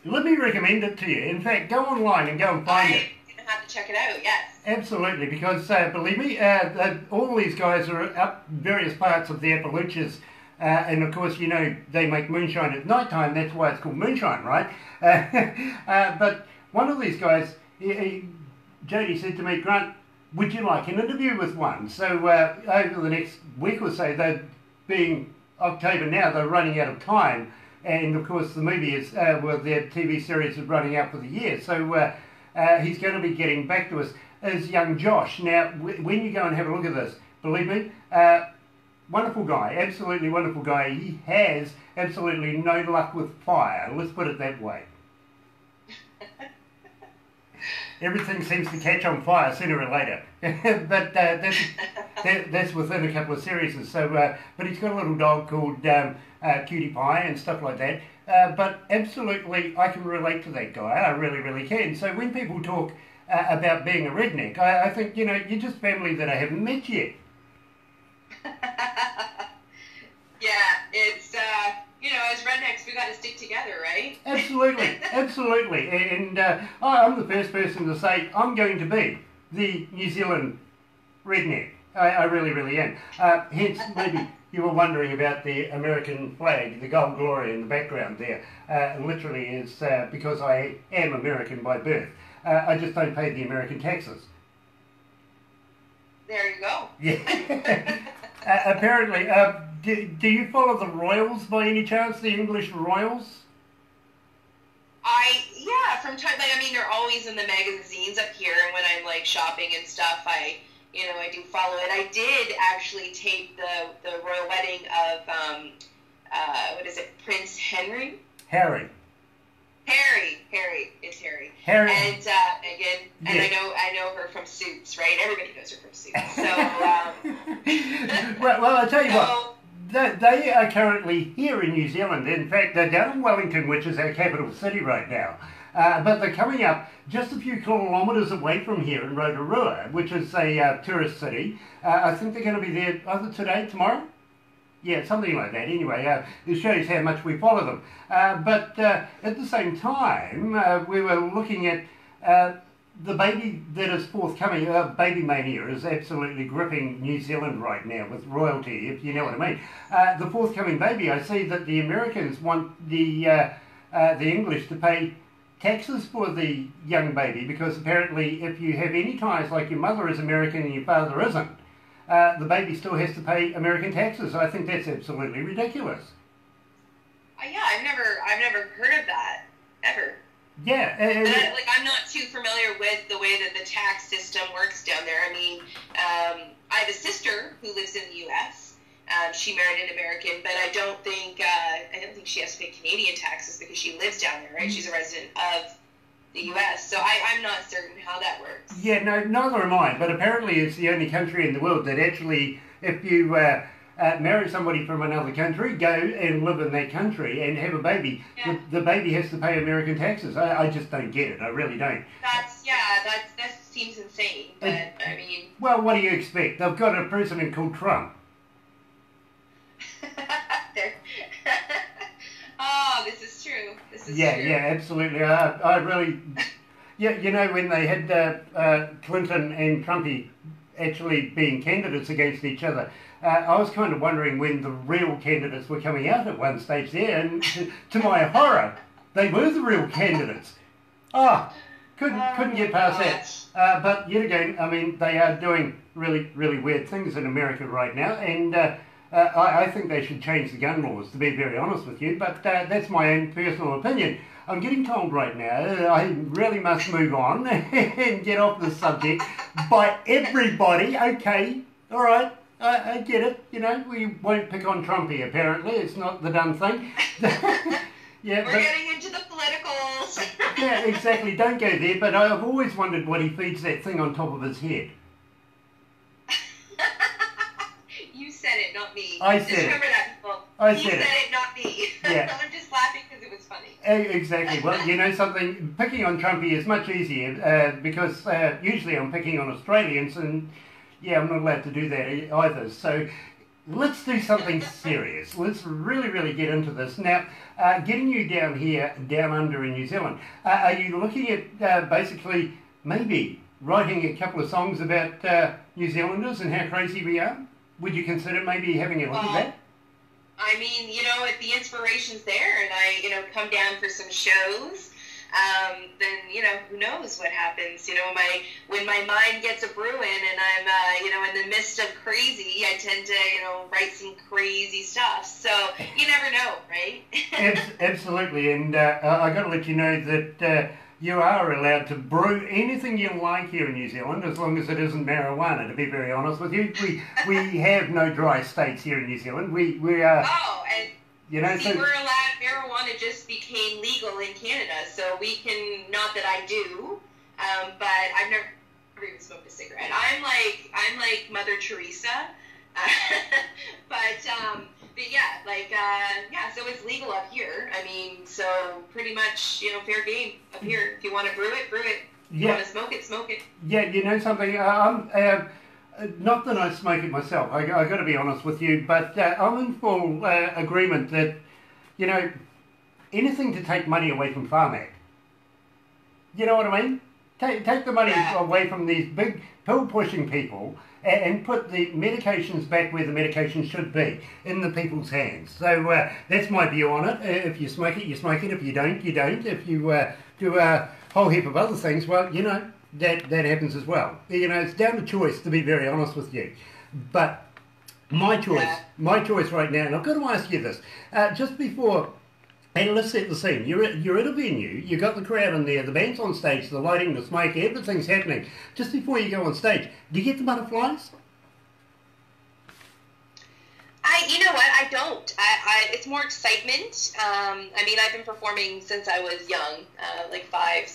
Let me recommend it to you. In fact, go online and go and find it. I'm going to have to check it out, yes. Absolutely, because believe me, all these guys are up various parts of the Appalachians, and of course, they make moonshine at night time. That's why it's called moonshine, right? But one of these guys, Jody said to me, Grant, would you like an interview with one? So over the next week or so, being October now, they're running out of time. And of course, the movie is, their TV series is running out for the year. So he's going to be getting back to us as young Josh. Now, when you go and have a look at this, believe me, wonderful guy, absolutely wonderful guy. He has absolutely no luck with fire. Let's put it that way. Everything seems to catch on fire sooner or later. But that's within a couple of series. So, but he's got a little dog called Cutie Pie and stuff like that. But absolutely, I can relate to that guy. I really, really can. So when people talk about being a redneck, I think, you know, you're just family that I haven't met yet. Yeah, it's, you know, as rednecks, we got to stick together, right? Absolutely, absolutely. And I'm the first person to say I'm going to be the New Zealand redneck. I really, really am. Hence, maybe you were wondering about the American flag, the gold glory in the background there. Literally is because I am American by birth. I just don't pay the American taxes. There you go. Yeah. Apparently, do you follow the royals by any chance, the English royals? Yeah, from time, like, I mean, they're always in the magazines up here, and when I'm, like, shopping and stuff, I do follow it. I did actually tape the royal wedding of, what is it, Prince Henry? Harry. It's Harry. Harry. And, again, and Yeah. I know her from Suits, right? Everybody knows her from Suits, so, well, I tell you what. They are currently here in New Zealand. In fact, they're down in Wellington, which is our capital city right now. But they're coming up just a few kilometres away from here in Rotorua, which is a tourist city. I think they're going to be there either today, tomorrow? Yeah, something like that. Anyway, it shows how much we follow them. But at the same time, we were looking at the baby that is forthcoming. Baby mania is absolutely gripping New Zealand right now with royalty, if you know what I mean. The forthcoming baby, I see that the Americans want the English to pay taxes for the young baby, because apparently if you have any ties, like your mother is American and your father isn't, the baby still has to pay American taxes. I think that's absolutely ridiculous. yeah, I've never heard of that, ever. Yeah. I'm not too familiar with the way that the tax system works down there. I mean, I have a sister who lives in the U.S. She married an American, but I don't think she has to pay Canadian taxes because she lives down there, right? She's a resident of the U.S., so I'm not certain how that works. Yeah, no, neither am I. But apparently, it's the only country in the world that actually, if you marry somebody from another country, go and live in that country and have a baby, Yeah. the baby has to pay American taxes. I just don't get it. I really don't. That seems insane. But I mean, Well, what do you expect? They've got a president called Trump. oh, this is true. Yeah, true. yeah, absolutely. I really, yeah, you know, when they had Clinton and Trumpy actually being candidates against each other, I was kind of wondering when the real candidates were coming out at one stage there, and to my horror, they were the real candidates. Couldn't get past that. But yet again, I mean, they are doing really, really weird things in America right now, and I think they should change the gun laws, to be very honest with you, but that's my own personal opinion. I'm getting told right now I really must move on and get off the subject by everybody. Okay, all right, I get it. You know, we won't pick on Trumpy, apparently. It's not the done thing. Yeah, We're getting into the politicals. Yeah, exactly. Don't go there, but I've always wondered what he feeds that thing on top of his head. You said it, not me. I said Just remember that, people. I said it, not me. Yeah. I'm just laughing because it was funny. Exactly. Well, you know something, picking on Trumpy is much easier because usually I'm picking on Australians, and yeah, I'm not allowed to do that either. So let's do something serious. Let's really, really get into this. Now, getting you down here, down under in New Zealand, are you looking at basically maybe writing a couple of songs about New Zealanders and how crazy we are? Would you consider maybe having a look at that? I mean, you know, if the inspiration's there and I, you know, come down for some shows, then, you know, who knows what happens. You know, when my mind gets a brewing and I'm, you know, in the midst of crazy, I tend to, you know, write some crazy stuff. So you never know, right? Absolutely. And I got to let you know that you are allowed to brew anything you like here in New Zealand, as long as it isn't marijuana, to be very honest with you. We have no dry states here in New Zealand. We are... Oh, and you know, see, so, we're allowed, marijuana just became legal in Canada, so we can, not that I do, but even smoked a cigarette. I'm like Mother Teresa. But yeah, so it's legal up here. I mean, so pretty much, fair game up here. If you want to brew it, brew it. If you want to smoke it, smoke it. Yeah, you know something? Not that I smoke it myself, I got to be honest with you, but I'm in full agreement that, anything to take money away from Farm Act. You know what I mean? Take the money away from these big pill-pushing people and put the medications back where the medications should be, in the people's hands. So that's my view on it. If you smoke it, you smoke it. If you don't, you don't. If you do a whole heap of other things, well, that happens as well. It's down to choice, to be very honest with you. But my choice right now, and I've got to ask you this, just before... And let's set the scene. You're at a venue, you've got the crowd in there, the band's on stage, the lighting, the smoke, everything's happening. Just before you go on stage, do you get the butterflies? You know what? I don't. It's more excitement. I mean, I've been performing since I was young, like five.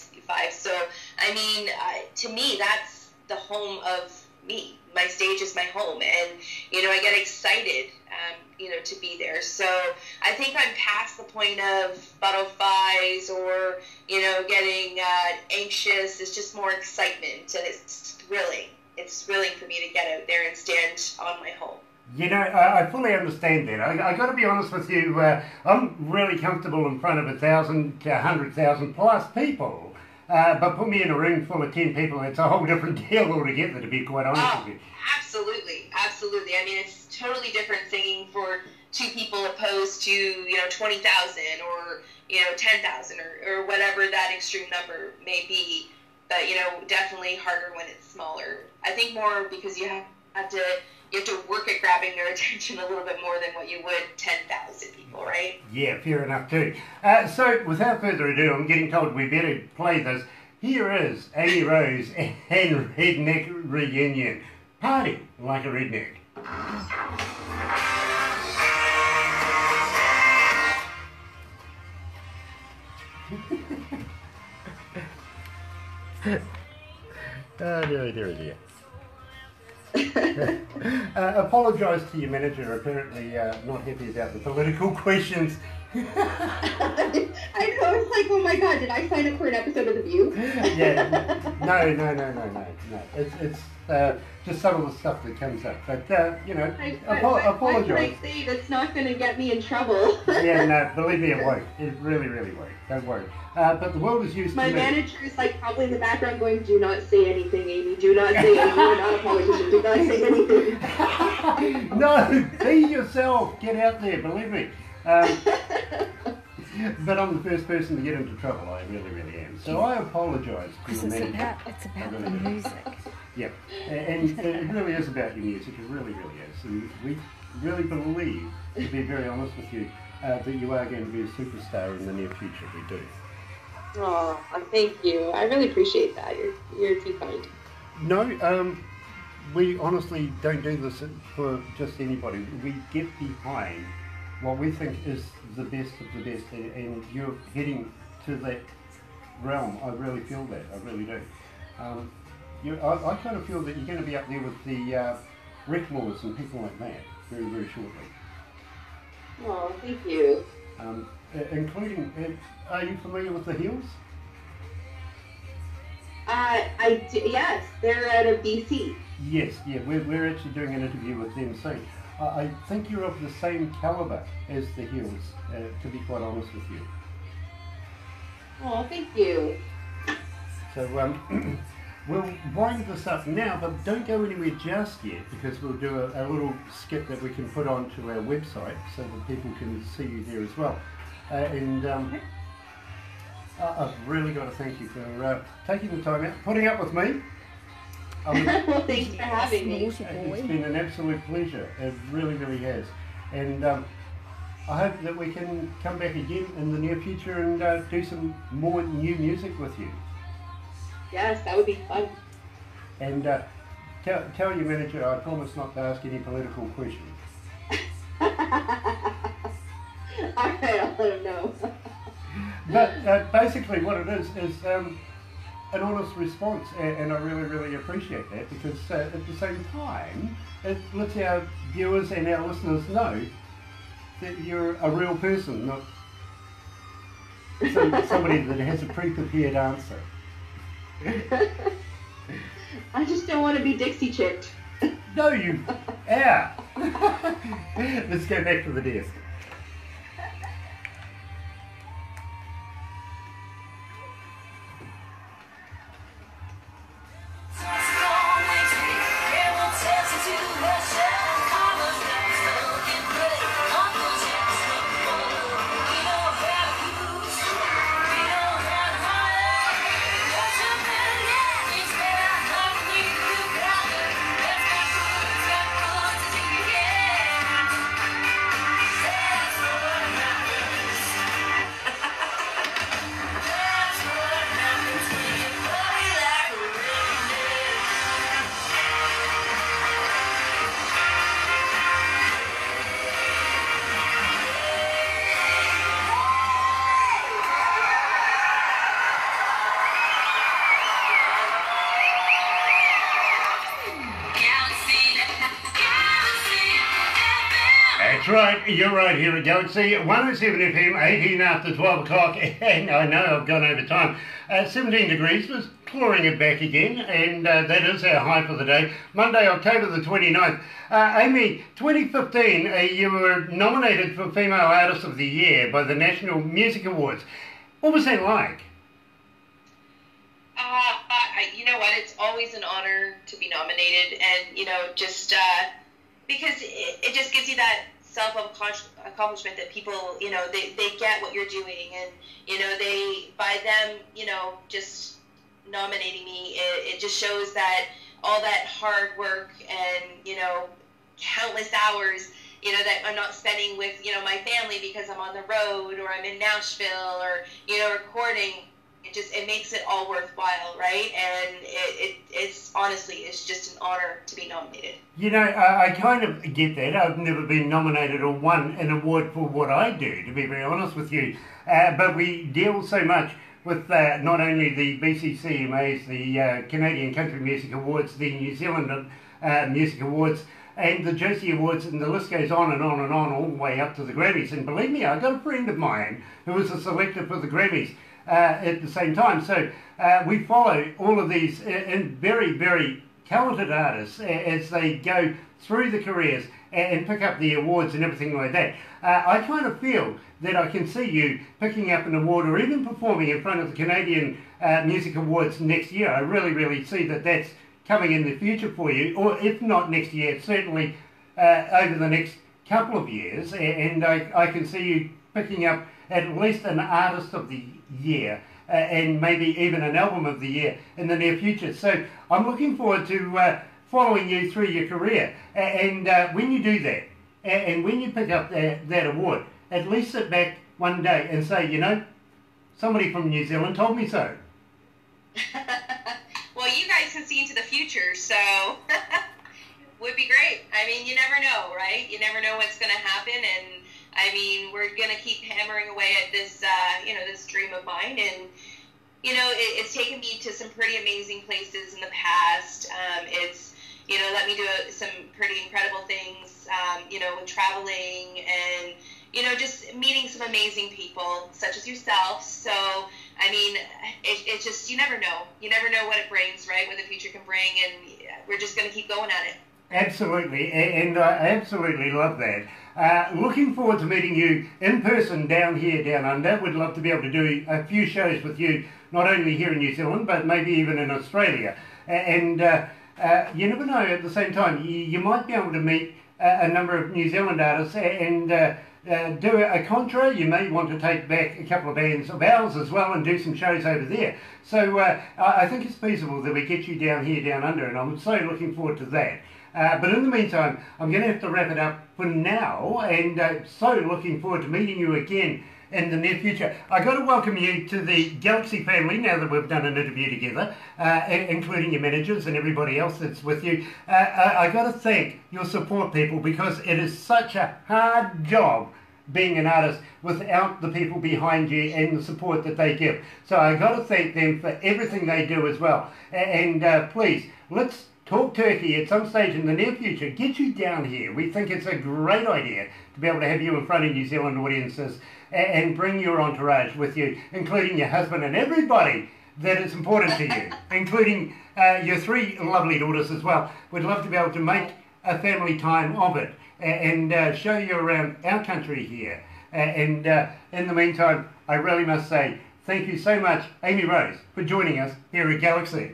So, I mean, to me, that's the home of me. My stage is my home, and I get excited, to be there. So I think I'm past the point of butterflies or getting anxious. It's just more excitement, and it's thrilling. It's thrilling for me to get out there and stand on my home. I fully understand that. I got to be honest with you. I'm really comfortable in front of 1,000 to 100,000 plus people. But put me in a room full of 10 people, it's a whole different deal altogether, to be quite honest with you. Absolutely. I mean, it's totally different singing for 2 people opposed to, 20,000 or, 10,000 or whatever that extreme number may be. But, definitely harder when it's smaller. I think more because you have to work at grabbing their attention a little bit more than what you would 10,000 people, right? Yeah, fair enough too. So, without further ado, I'm getting told we better play this. Here is Amy Rose and Redneck Reunion. Party like a redneck. Oh, dear. Apologise to your manager, apparently not happy about the political questions. I know, it's like, oh my god, did I sign up for an episode of The View? Yeah, no. It's just some of the stuff that comes up. But, apologise. Why can I say that's not going to get me in trouble? Yeah, no, believe me, it won't. It really won't. Don't worry. But the world is used to me. My manager is like probably in the background going, do not say anything, Amy. Do not say anything. You're not a politician. Do not say anything. No, be yourself. Get out there, believe me. But I'm the first person to get into trouble. I really am. So I apologise to your manager. It's about the music. Yeah, and it really is about your music. It really is. And we really believe, to be very honest with you, that you are going to be a superstar in the near future. We do. Oh, thank you. I really appreciate that. You're too kind. No, we honestly don't do this for just anybody. We get behind what we think is the best of the best, and you're heading to that realm. I really feel that. I really do. I kind of feel that you're going to be up there with the rec laws and people like that very shortly. Oh, thank you. Including, are you familiar with the Hills? Yes, they're out of BC. Yes, yeah, we're actually doing an interview with them soon. I think you're of the same calibre as the Hills, to be quite honest with you. Oh, thank you. So, we'll wind this up now, but don't go anywhere just yet, because we'll do a little skit that we can put onto our website so that people can see you there as well. I've really got to thank you for taking the time out, putting up with me. Well, thanks for having me. It's been an absolute pleasure. It really has. And I hope that we can come back again in the near future and do some more new music with you. Yes, that would be fun. And tell your manager I promise not to ask any political questions. Alright, I'll let him know. But basically what it is an honest response, and I really, really appreciate that, because at the same time, it lets our viewers and our listeners know that you're a real person, not somebody that has a pre-prepared answer. I just don't want to be Dixie chicked. No, you... Yeah. Let's go back to the desk. That's right, you're right here at Galaxy 107 FM, 18 after 12 o'clock, and I know I've gone over time. 17 degrees, was clawing it back again, and that is our high for the day. Monday, October the 29th. Amy, 2015, you were nominated for Female Artist of the Year by the National Music Awards. What was that like? You know what, it's always an honor to be nominated, and, you know, just because it just gives you that self-accomplishment that people, you know, they get what you're doing, and, you know, by them, you know, just nominating me, it just shows that all that hard work and, you know, countless hours, you know, that I'm not spending with, you know, my family because I'm on the road, or I'm in Nashville, or, you know, recording, it makes it all worthwhile, right? And it's honestly, it's just an honor to be nominated. You know, I kind of get that. I've never been nominated or won an award for what I do, to be very honest with you. But we deal so much with not only the BCCMAs, the Canadian Country Music Awards, the New Zealand Music Awards, and the Josie Awards, and the list goes on and on and on, all the way up to the Grammys. And believe me, I've got a friend of mine who was a selector for the Grammys at the same time. So we follow all of these very, very talented artists as they go through the careers and pick up the awards and everything like that. I kind of feel that I can see you picking up an award or even performing in front of the Canadian Music Awards next year. I really, really see that that's coming in the future for you, or if not next year, certainly over the next couple of years, and I can see you picking up at least an Artist of the Year and maybe even an Album of the Year in the near future. So I'm looking forward to following you through your career, and when you do that, and when you pick up that award, at least sit back one day and say, you know, somebody from New Zealand told me so. Well, you guys can see into the future, so would be great. I mean, you never know, right? You never know what's going to happen, and I mean, we're going to keep hammering away at this, you know, this dream of mine, and, you know, it's taken me to some pretty amazing places in the past. It's, you know, let me do some pretty incredible things, you know, with traveling and, you know, just meeting some amazing people, such as yourself. So, I mean, it's just, you never know. You never know what it brings, right? What the future can bring, and we're just going to keep going at it. Absolutely, and I absolutely love that. Looking forward to meeting you in person down here, down under. We'd love to be able to do a few shows with you, not only here in New Zealand, but maybe even in Australia. And you never know, at the same time, you might be able to meet a number of New Zealand artists and do a contra. You may want to take back a couple of bands of ours as well and do some shows over there. So I think it's feasible that we get you down here, down under, and I'm so looking forward to that. But in the meantime, I'm going to have to wrap it up for now, and so looking forward to meeting you again in the near future. I've got to welcome you to the Galaxy family now that we've done an interview together, including your managers and everybody else that's with you. I've got to thank your support, people, because it is such a hard job being an artist without the people behind you and the support that they give. So I got to thank them for everything they do as well. And please, let's talk Turkey at some stage in the near future. Get you down here. We think it's a great idea to be able to have you in front of New Zealand audiences and bring your entourage with you, including your husband and everybody that is important to you, including your 3 lovely daughters as well. We'd love to be able to make a family time of it and show you around our country here. And in the meantime, I really must say thank you so much, Amy Rose, for joining us here at Galaxy.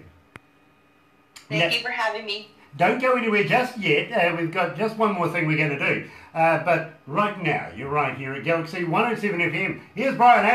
Thank you for having me. Don't go anywhere just yet. We've got just one more thing we're going to do. But right now, you're right here at Galaxy 107 FM. Here's Brian.